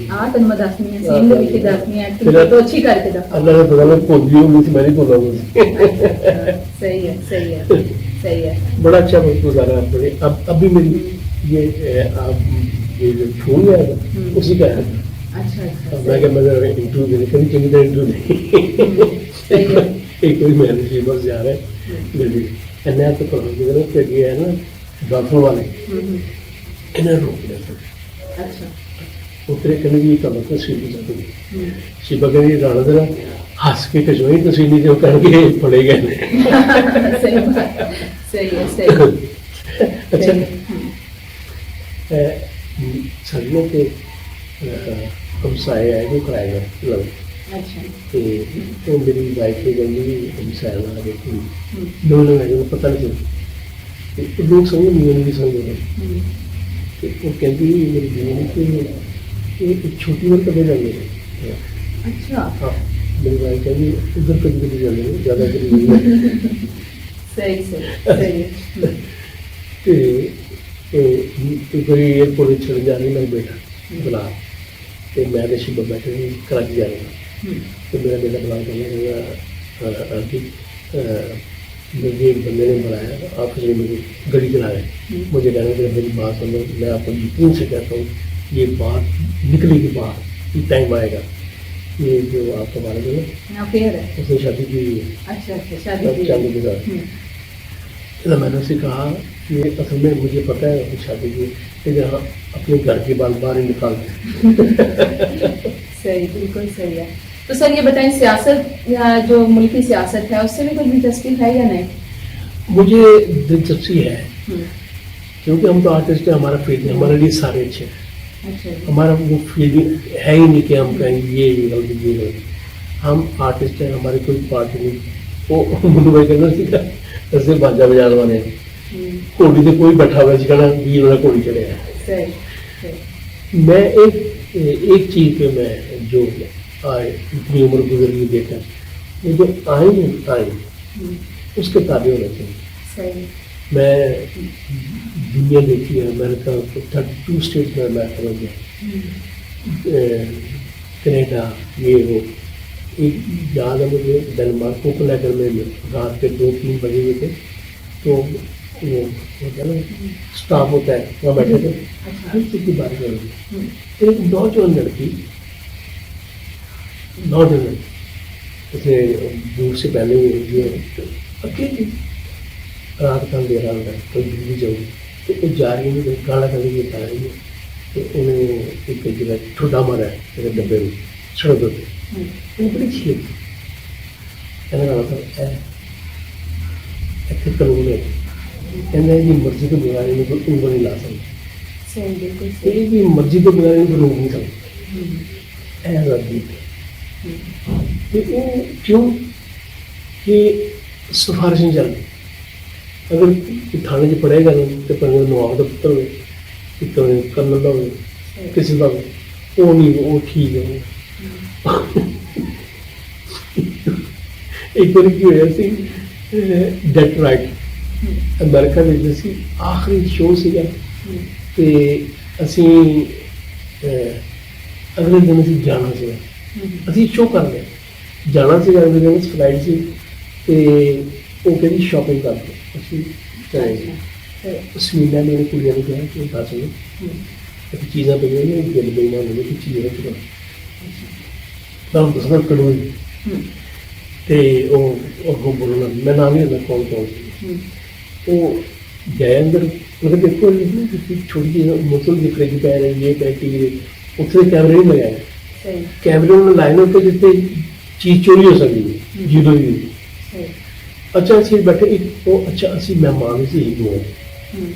अल्लाह ने पता नहीं भूल गई होगी थी मैंने भूला होगी सही है सही है सही है बड़ा अच्छा वक्त गुजारा आपने अब भी मेरी ये आप ये जो फोन है उसी का है अच्छा मैं क्या मैं इंटरव्यू देने कभी चंगी तरह इंटरव्यू नहीं एक कोई मैंने बस जा रहा है जल्दी एनआर तो पढ़ा कि ये है ना ਦਾਖਲ ਵਾਲੇ हम्म, ਇਹਨਾਂ ਨੇ ਰੋਕ ਲਿਆ ਸਰ। अच्छा ਉਤਰੇ ਕਹਿੰਦੇ ਜੀ ਤੁਹਾਨੂੰ ਤਸਵੀਰ ਚਾਹੀਦੀ। हम्म, ਸ਼ਿਵਾ ਕਹਿੰਦੀ ਰਾਣਾ ਜਰਾ ਹੱਸ ਕੇ ਕਸ਼ਮੀਰ ਤਸਵੀਰ ਨਹੀਂ ਦਿਓ ਕਰਕੇ ਫੜੇ ਗਏ ਨੇ। सही बात सही है सही ਅੱਛਾ हम्म, ਸਾਡੀਆਂ ਤੇ ਹਮਸਾਏ ਆਏ ਜੋ ਕਰਾਏ ਗਏ ਲਓ अच्छा ਤੇ ਉਹ ਮੇਰੀ ਵਾਈਫ ਨੇ ਕਹਿੰਦੀ ਵੀ ਹਮਸਾਇਆ ਨਾਲ ਆ ਕੇ हम्म, ਦੋਨੋਂ ਮੈਨੂੰ ਪਤਾ ਨਹੀਂ ਸੀ ਤੇ ਲੋਕ ਸਮਝ ਨਹੀਂ ਸਮਝਦੇ हम्म, ਤੇ ਉਹ ਕਹਿੰਦੀ ਮੇਰੀ ਬੇਟੀ ਕਿ ਇਹ ਇੱਕ ਛੋਟੀ ਉਮਰ ਕਦੇ ਜਾਂਦੇ ਨੇ। अच्छा ਹਾਂ ਮੇਰੀ ਵਾਈਫ ਕਹਿੰਦੀ ਉਧਰ ਕਦੇ ਕਦੇ ਜਾਂਦੇ ਨੇ ਜ਼ਿਆਦਾ ਕਦੇ ਨਹੀਂ। सही सही सही है ਤੇ ਕੋਈ 에어ਪੋਰਟ ਛੱਡ ਜਾ ਰਹੀ ਮੇਰਾ ਬੇਟਾ ਬੁਲਾ ਤੇ ਮੈਂ ਤੇ ਸ਼ਿਵਾ ਬੈਠੇ ਸੀ ਕਰਾਚੀ ਜਾ ਰਹੇ हम्म, तो मेरा बेटा बुला कहना आंटी मुझे एक बंदे ने बुलाया आप मुझे मेरी गाड़ी चला रहे मुझे कहना कि मेरी बात सुनो मैं आपको यकीन से कहता हूँ ये बात निकलेगी बाहर ये टाइम आएगा ये जो आपका बालक है ना अफेयर है उसने शादी की हुई है अच्छा अच्छा शादी की चांदी के साथ हम्म, तो मैंने उससे कहा कि असल में मुझे पता है उसने शादी की लेकिन हाँ अपने घर के बाल बाहर ही निकालते सही बिल्कुल सही है। तो सर ये बताएं सियासत या जो मुल्क की सियासत है उससे भी कोई दिलचस्पी है या नहीं? मुझे दिलचस्पी है हम्म, क्योंकि हम तो आर्टिस्ट हैं हमारा फील्ड है हमारे लिए सारे अच्छे हैं अच्छा जी, हमारा वो फील्ड है ही नहीं कि हम कहें ये गलती ये गलती हम आर्टिस्ट हैं हमारी कोई पार्टी नहीं वो मुझे भाई कहना सीखा ऐसे बाजा बजाने वाले हम्म, घोड़ी से कोई बैठा हुआ कहना वीर वाला घोड़ी चढ़े सही सही मैं एक चीज पे मैं जो आए इतनी उम्र गुजर गई देखा ये जो आए हम्म, उसके ताबे होना चाहिए। सही मैं दुनिया देखी है अमेरिका 32 स्टेट में मैं समझ गया हम्म, कनाडा ये वो एक याद है मुझे डेनमार्क कोपेनहेगन में रात के 2-3 बजे हुए थे तो वो होता है ना स्टाफ होता है वहाँ बैठे थे अच्छा हर चीज़ की बात कर रही हम्म, थी एक नौजवान लड़की नौजवान उसने दूर से पहले हुए अकेली रात का अंधेरा होता है कोई बिजली जाऊगी तो वो जा रही है गाना गाने की बता रही है तो उन्हें एक जगह ठुड्डा मारा है मेरे डब्बे में सड़क पे हम्म, वो बड़ी अच्छी लगी कहने का मतलब ऐसे कानून है कहना है कि मर्जी के बगैर इन्हें कोई उंगल नहीं ला सकता सही बिल्कुल सही ये भी मर्जी के बगैर इनको रोक नहीं सकता हम्म, ऐसा गीत हम्म, तो वो क्यों कि सिफारिश नहीं चलती अगर कोई थाने 'ਚ पड़ेगा नहीं तो पर नवाब का पुत्र हो कि कर्नल का हो सही किसी का हो वो नहीं वो ठीक है हम्म, एक बार की होया सी डेट राइट हम्म, ਅਮਰੀਕਾ ਵਿੱਚ ਅਸੀਂ ਆਖਰੀ ਸ਼ੋਅ ਸੀਗਾ हम्म, ਤੇ ਅਸੀਂ ਅਗਲੇ ਦਿਨ ਅਸੀਂ ਜਾਣਾ ਸੀਗਾ हम्म, ਅਸੀਂ ਸ਼ੋਅ ਕਰ ਲਿਆ ਜਾਣਾ ਸੀਗਾ ਅਗਲੇ ਦਿਨ ਫਲਾਈਟ ਸੀ ਤੇ ਉਹ ਕਹਿੰਦੀ ਸ਼ਾਪਿੰਗ ਕਰ ਲਓ ਅਸੀਂ ਚਲੇ ਗਏ सही ਸਮੀਨਾ ਨੇ ਕੁੜੀਆਂ ਨੂੰ ਕਿਹਾ ਕਿ ਦੱਸ ਲਓ हम्म, ਇੱਕ ਚੀਜ਼ਾਂ ਪਈਆਂ ਨੇ ਗਿਲ ਬਈਆਂ ਨੇ ਕਿ ਚੀਜ਼ ਰੱਖ ਲਓ ਤਾਂ ਉਹ ਦੱਸਣਾ ਕਦੋਂ हम्म, ਤੇ ਉਹ ਬੋਲਣਾ ਮੈਂ ਨਾਮ ਨਹੀਂ ਲੈਂਦਾ ਕੌਣ ਕੌਣ ਸੀ हम्म, वो गए अंदर मतलब देखो छोटी चीज मुसल दिख रही पै रही ये पै टी उत्थे कैमरे नहीं लगाए सही कैमरे उन्होंने लाइन होते जितने चीज चोरी हो सकती है जीरो ही सही अच्छा ਅਸੀਂ बैठे एक वो अच्छा ਅਸੀਂ मेहमान ਸੀ एक दो हम्म,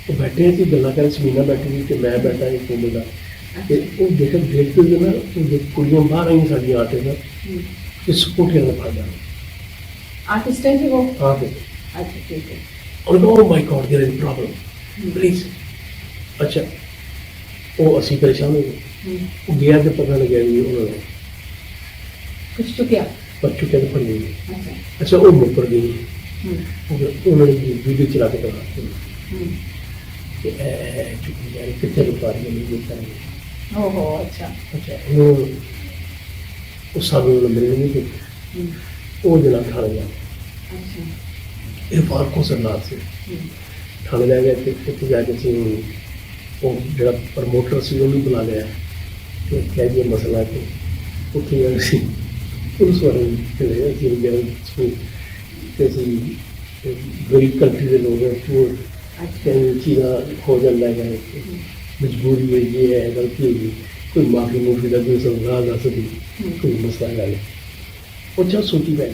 वो बैठे ਅਸੀਂ ਗੱਲਾਂ ਕਰ ਸਮੀਨਾ ਬੈਠੀ ਸੀ ਤੇ ਮੈਂ ਬੈਠਾ ਇੱਕ ਮੁੰਡਾ ਤੇ ਉਹ ਦੇਖਦੇ ਨਾ ਉਹ ਕੁੜੀਆਂ ਬਾਹਰ ਆਈਆਂ ਸਾਡੀਆਂ ਆਟੇ ਦਾ हम्म, ਤੇ ਸਕੂਟੀਆਂ ਦਾ ਫਾਇਦਾ आर्टिस्ट है कि वो ਆ ਕੇ अच्छा ठीक है और oh my god there is a problem please अच्छा वो ਅਸੀਂ परेशान हो गए हम्म, वो गया तो पता लगा भी उन्होंने कुछ तो क्या बच्चों के पड़ गई अच्छा अच्छा वो मुकर गई हम्म, उन्होंने वीडियो चला के कहा हम्म, कि चुप यार कितने रुपा रही है ये करेंगे ओहो अच्छा अच्छा वो सामने उन्होंने मेरे नहीं देखा हम्म, वो जना थाने गया अच्छा इरफान को सरनाथ से हम्म, थाने ले गए थे उत्थे जाके सी वो जरा प्रमोटर सी उन्होंने बुला लिया कि क्या ये मसला है कि उत्थे जाके सी पुलिस वाले चले गए सी गए सी ते सी गरीब कंट्री के लोग हैं वो अच्छा चीज़ा हो जाता है मजबूरी है ये है गलती होगी कोई माफी मूफी का कोई समझा ना सकी कोई मसला गल वो चल सोची पै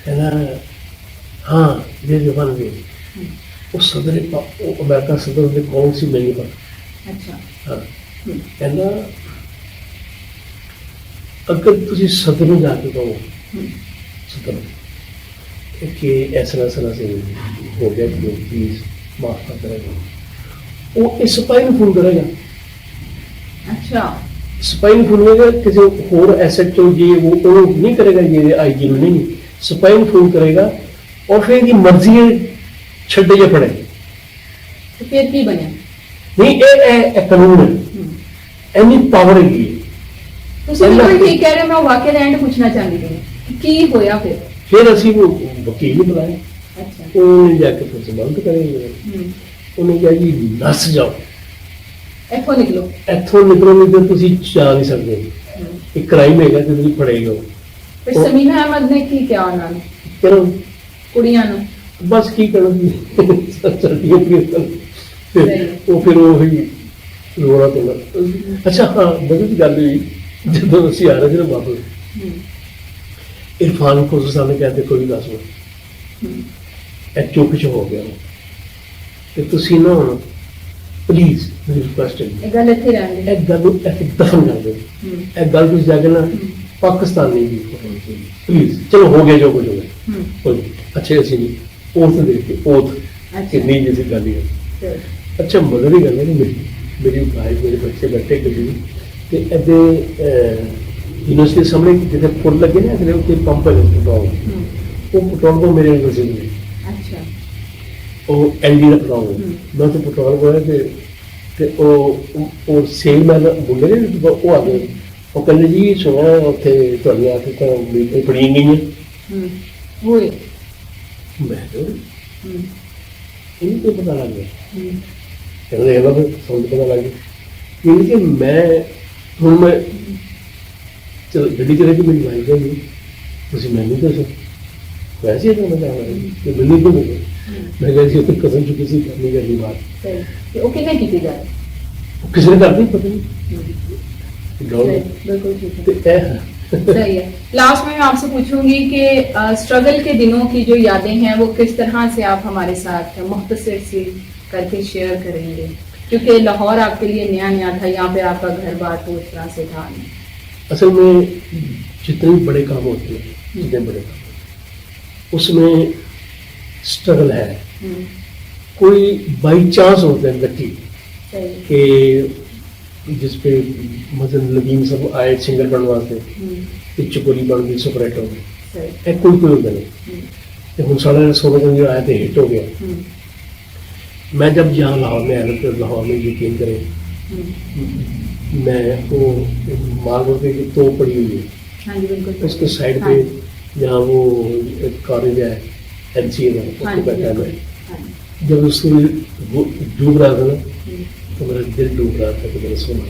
कहना हाँ ये जो बन गए वो सदर वो अमेरिका सदर ने कौन सी मिलनी पर अच्छा हाँ कहना अगर तुम सदर में जाके कहो सदर कि ऐसा से हो गया कि प्लीज माफ कर करेगा वो इस सिपाही में फोन करेगा अच्छा सिपाही में फोन करेगा किसी होर एसेट तो ये वो नहीं करेगा ये आईजी में नहीं सिपाही में फोन करेगा और फिर ये मर्जी है छड्डे या पड़े तो फिर की बने नहीं ये कानून है एनी पावर है ਤੁਸੀਂ ਬਿਲਕੁਲ ਠੀਕ ਕਹਿ ਰਹੇ ਹੋ ਮੈਂ ਵਾਕਿਆ ਦਾ ਐਂਡ ਪੁੱਛਣਾ ਚਾਹੁੰਦੀ ਹਾਂ ਕੀ ਹੋਇਆ फिर ਅਸੀਂ वो वकील नहीं बुलाए ਅੱਛਾ उन्होंने जाके फिर जमानत करेंगे उन्होंने कहा जी नस जाओ ਇੱਥੋਂ ਨਿਕਲੋ ਇੱਥੋਂ ਨਿਕਲੋਗੇ ਤਾਂ ਤੁਸੀਂ ਜਾ ਨਹੀਂ ਸਕਦੇ ਇਹ ਕ੍ਰਾਈਮ ਹੈਗਾ ਤੇ ਤੁਸੀਂ ਫੜੇਗੇ ਫਿਰ ਸਮੀਨਾ ਅਹਿਮਦ ਨੇ ਕੀ ਕਿਹਾ ਉਹਨਾਂ ਨੂੰ ਚਲੋ ਕੁੜੀਆਂ ਨੂੰ ਬਸ ਕੀ ਕਰੋਗੇ ਸਰਟੀਆਂ ਫਿਰ ਉਹ ਫਿਰ ਉਹ ਹੀ ਰੋਣਾ ਤੋਂ ਅੱਛਾ ਹਾਂ ਬੜੀ ਗੱਲ ਹੋਈ ਜਦੋਂ ਅਸੀਂ ਆ ਰਹੇ ਸੀ ਨਾ ਵਾਪਸ इरफान को ने कहते कोई दस मिनट चुप च हो गया ते तुसी ना हुण प्लीज मेरी रिक्वेस्ट है ਇਹ ਗੱਲ ਇੱਥੇ ਰਹਿਣ ਦੇ एक गल ऐसे दफन कर दो एक गल तुसी जाके ना पाकिस्तानी भी प्लीज चलो हो गया जो कुछ हो गया कोई अच्छे ऐसी नहीं ओथ दे के ओथ कि नहीं जैसी गल है अच्छा मदद ही गल है मेरी भाई मेरे बच्चे बैठे कभी ते ऐसे यूनिवर्सिटी के सामने जिसे फुल लगे ना इसलिए उसके पंप है पेट्रोल वो पेट्रोल को मेरे यूनिवर्सिटी में अच्छा वो एलडी का पेट्रोल मैं तो पेट्रोल को है कि वो सेलमैन बोले ने वो आ गए वो कहते जी सुना उत्थे तुहाडी आके तो मीटिंग पड़ी गई है होए मैं तो इनको पता लग गया कहते हैं ना समझ पता लग गया क्योंकि मैं हूँ मैं चलो गड्डी चले कि मेरी वाइफ है तुम मैं नहीं दसो वैसे ही मैं कि मिलनी क्यों नहीं मैं कहती हूँ कसम चुकी सी करनी करनी बात ਉਹ ਕਿੰਨੇ ਕੀਤੀ ਗੱਲ वो किसी ने करती पता नहीं बिल्कुल ठीक है है सही है लास्ट में मैं आपसे पूछूंगी कि स्ट्रगल के दिनों की जो यादें हैं वो किस तरह से आप हमारे साथ मुख्तसर सी करके शेयर करेंगे क्योंकि लाहौर आपके लिए नया नया था यहाँ पे आपका घर बार तो उस तरह से था नहीं असल में जितने भी बड़े काम होते हैं जितने बड़े काम उसमें स्ट्रगल है कोई बाई चांस होता है लकी कि जिस पे मतलब लगीम सब आए सिंगर बनने वास्ते चकोरी बन गई सुपरहिट हो गई कोई कोई होता नहीं हूँ साढ़े 16 दिन जो आया तो हिट हो गया मैं जब यहाँ लाहौर में आया तो लाहौर में यकीन करें मैं वो मार्बल पे तो पड़ी हुई है उसके साइड पे जहाँ वो कॉलेज है NCA का बैठा मैं जब उसको डूब रहा था ना तो मेरा दिल डूब रहा था तो मेरा सोना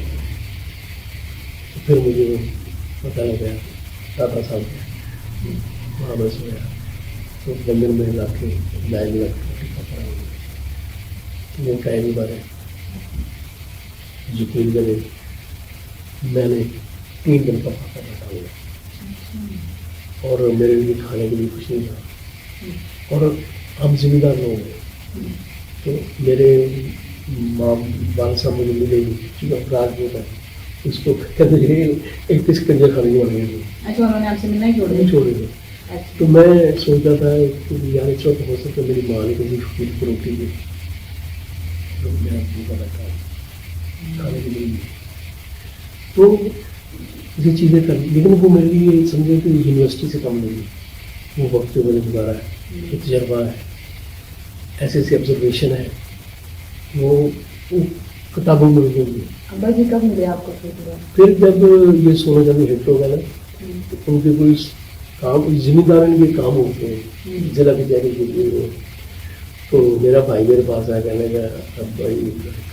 तो फिर मुझे पता लग गया दादा साहब वहाँ मैं सोया तो मंदिर में ला के लाइन लग वो टाइम बारे यकीन करें मैंने 3 दिन का फाका बैठा हुआ और मेरे लिए खाने के लिए कुछ नहीं था और हम जिम्मेदार लोग हैं तो मेरे माँ बाल साहब मुझे मिलेगी अपराध जो है उसको कहते एक किस कंजर खाने की बन गई अच्छा उन्होंने आपसे मिलना ही छोड़ दिया तो मैं सोचता था कि यार इस वक्त हो सकता मेरी माँ ने किसी फकीर को रोटी दी तो मैं अपनी बैठा खाने के लिए तो ये चीज़ें कर लेकिन वो मेरे लिए समझे कि यूनिवर्सिटी से कम नहीं वो वक्त जो मैंने गुजारा है वो तजर्बा है ऐसे ऐसे ऑब्जर्वेशन है वो किताबों में मिली हुई अब्बा जी कब मिले आपको फिर जब ये 16 जन हिट हो गया ना तो उनके कोई काम जिम्मेदार के काम होते हैं जिला कचहरी के लिए तो मेरा भाई मेरे पास आया कहने का अब भाई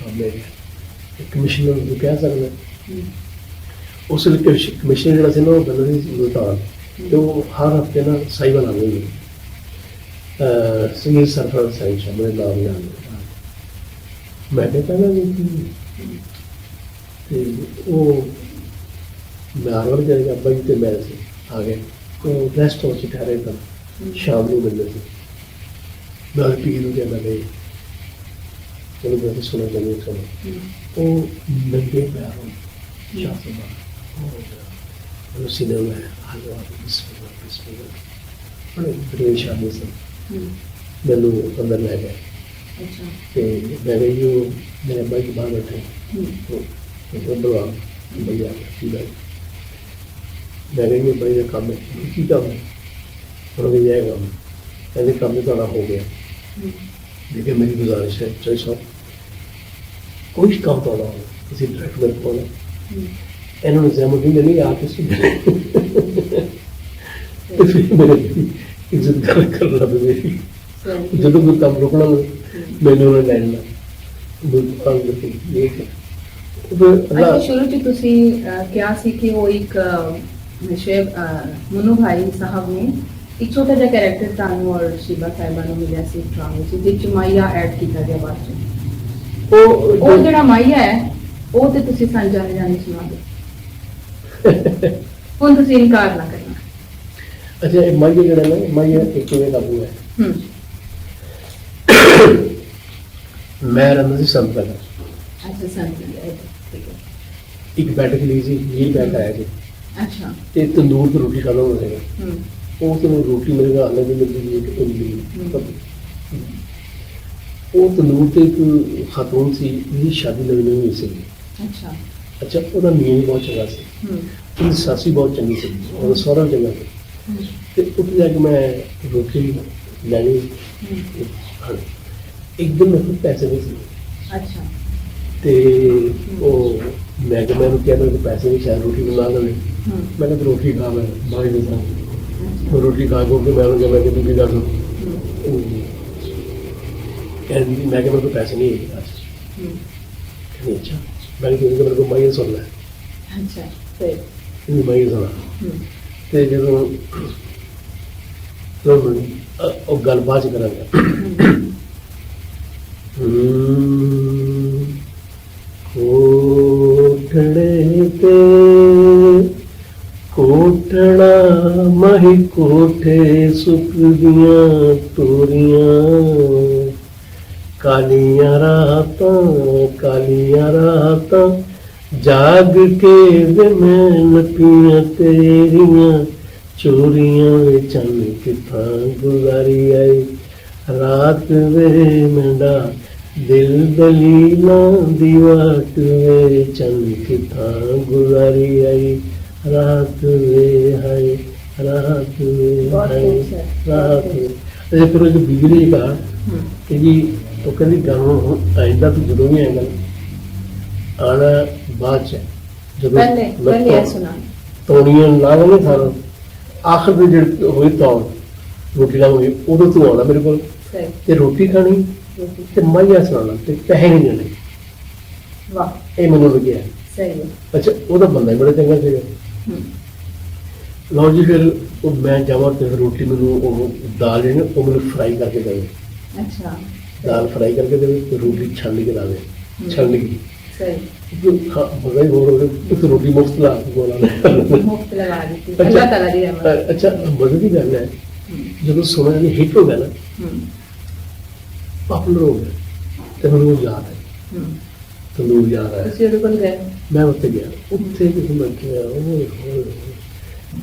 काम में कमिश्नर को कह सकना उस कमिश्नर जो बंदा मुल्तान तो हर हफ्ते ना साहिवाल आने लगे सैयद सरफराज साहिब शाह मेरे नाम याद है मैं कहना नहीं वो मैं आरवल जाएगा अब्बा जी तो मैं से आ गए तो रेस्ट हाउस ठहरे था शाम को मिलने से मैं पीर हो गया मैंने चलो मैं सुना चाहिए सुनो वो नंगे पैर शाह से बाहर सीने में बड़े बड़े शादी से मैनू अंदर लै गए तो मैं गई वो मेरे अब्बा जी बाहर बैठे तो बुला भैया मैं गई भाई का काम है की काम है उन्होंने यह काम है कहते काम तो हो गया लेकिन मेरी गुजारिश है चाहे साहब कोई काम तो हो किसी डायरेक्ट मेरे को इन्होंने जहमत नहीं लेनी आर्टिस्ट तो फिर मेरे इज्जत करना पे मेरी जो कोई काम रुकना मैंने उन्हें लैंडना अच्छा शुरू ਚ ਤੁਸੀਂ ਕਿਹਾ ਸੀ ਕਿ ਉਹ ਇੱਕ ਸ਼ੇਖ ਮਨੂ ਭਾਈ ਸਾਹਿਬ ਨੇ ਇੱਕ ਛੋਟਾ ਜਿਹਾ ਕੈਰੈਕਟਰ ਤੁਹਾਨੂੰ ਔਰ ਸ਼ਿਬਾ ਸਾਹਿਬਾ ਨੂੰ ਮਿਲਿਆ ਸੀ ਡਰਾਮੇ ਚ ਜਿਸ ਚ ਮਾਇਆ ਐਡ ਕੀਤਾ ਗਿਆ ਬਾਅਦ ਚ ਉਹ ਜਿਹੜਾ ਮਾਇਆ ਹੈ ਉਹ ਤੇ ਤੁਸੀਂ ਸਾਨੂੰ ਜਾਣੇ ਸੁਣਾ ਦਿਓ ਹੁਣ ਤੁਸੀਂ ਇਨਕਾਰ ਨਾ ਕਰਨਾ अच्छा माइया जरा ना माइया एक लागू है मैं रहा सी संत का अच्छा संत एक बैठक ली सी ये बैठ आया जी अच्छा ते तंदूर तो रोटी खाना होना है वो तो रोटी मेरे को आने भी मिलती है वो तंदूर ते एक खातून सी मेरी शादी नवी नवी हुई सी अच्छा अच्छा ਉਹਦਾ ਨੀਂਹ ਬਹੁਤ ਚੰਗਾ ਸੀ ਉਹਦੀ ਸਾਸੀ ਬਹੁਤ ਚੰਗੀ ਸੀ ਉਹਦਾ ਸਹੁਰਾ ਚੰਗਾ ਸੀ ਤੇ ਉੱਥੇ ਜਾ ਕੇ ਮੈਂ ਰੋਟੀ ਲੈਣੀ ਇੱਕਦਮ ਮੇਰੇ ਕੋਲ ਪੈਸੇ ਨਹੀਂ ਸੀ अच्छा ਤੇ ਉਹ ਮੈਂ ਕਿਹਾ ਮੈਨੂੰ ਕਿਹਾ ਮੇਰੇ ਕੋਲ ਪੈਸੇ ਨਹੀਂ ਸ਼ਾਇਦ ਰੋਟੀ ਬਣਾ ਦੇਵੇ ਮੈਂ ਕਿਹਾ ਰੋਟੀ ਖਾ ਮੈਂ ਬਾਹਰ ਨਹੀਂ ਸਾਂ ਰੋਟੀ ਖਾ ਕੇ ਮੈਂ ਉਹਨੂੰ ਕਿਹਾ ਮੈਂ ਕਿ ਤੁਸੀਂ ਦੱਸੋ ਕਹਿੰਦੀ ਮੈਂ ਕਿਹਾ ਮੇਰੇ ਕੋਲ ਪੈਸੇ ਨਹੀਂ ਹੈਗੇ ਅੱਜ ਕਹਿੰਦੀ ਅੱਛਾ मैं मेरे को माइया सुनना है अच्छा फिर माइया सुना तो जो गल बाद करा कोठड़े पे कोठड़ा माही कोठे सुख दिया तोरियां कालियां रातां जाग के वे मैं नपियां तेरियां चोरियां वे चन किथा गुजारी आई रात वे मेरा दिल दलीला दीवाट वे चन किथा गुजारी आई रात वे हाय रात वे हाय रात वे फिर जो बिजली का कि जी तो कहती गाँव आइंदा तो जरूर नहीं आएगा आना बाद तौड़ियां लावे सारा आखिर में जो हुई तौड़ रोटी लाऊंगी उदो तू आना मेरे को रोटी खानी माइया सुना पैसे नहीं देने ये मैंने लगे अच्छा वह बंदा ही बड़ा चंगा से लो जी फिर मैं जावा तो रोटी मैंने दाल जी वो मैंने फ्राई करके दे अच्छा दाल फ्राई करके दे तो रोटी छान के ला दे छान की मजा ही बहुत तो रोटी मुफ्त ला मुफ्त लगा दी अल्लाह ताला दी रहमत अच्छा मजे की गल है जब सोना जी हिट हो गया ना पॉपुलर हो गया तो मैंने वो याद है तंदूर याद है मैं उत्ते गया उत्ते मैं गया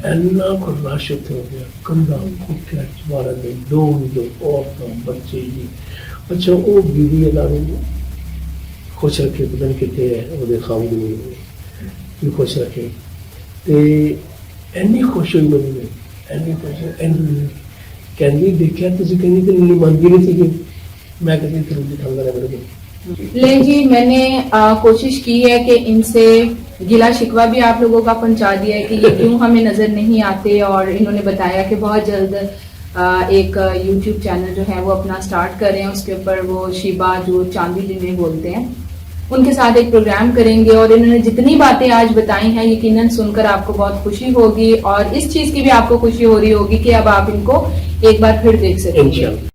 इन्ना को रश उत्ते हो गया कंधा कुटिया चबारा ने लोग औरतां बच्चे जी अच्छा वो बीवी अल्लाह खुश रखे पता नहीं कितने है वो खाऊंगी नहीं खुश रखे तो इन्नी खुश हुई मैंने इन्नी खुश कहती देखा तुम कहनी तो नहीं मंगी नहीं थी मैं कहती रोटी खाऊंगा मेरे को लेकिन जी मैंने कोशिश की है कि इनसे गिला शिकवा भी आप लोगों का पहुंचा दिया है कि ये क्यों हमें नजर नहीं आते और इन्होंने बताया कि बहुत जल्द एक YouTube चैनल जो है वो अपना स्टार्ट कर रहे हैं उसके ऊपर वो शिबा जो चांदी जिन्हें बोलते हैं उनके साथ एक प्रोग्राम करेंगे और इन्होंने जितनी बातें आज बताई हैं यकीनन सुनकर आपको बहुत खुशी होगी और इस चीज की भी आपको खुशी हो रही होगी कि अब आप इनको एक बार फिर देख सकेंगे। इंशाल्लाह।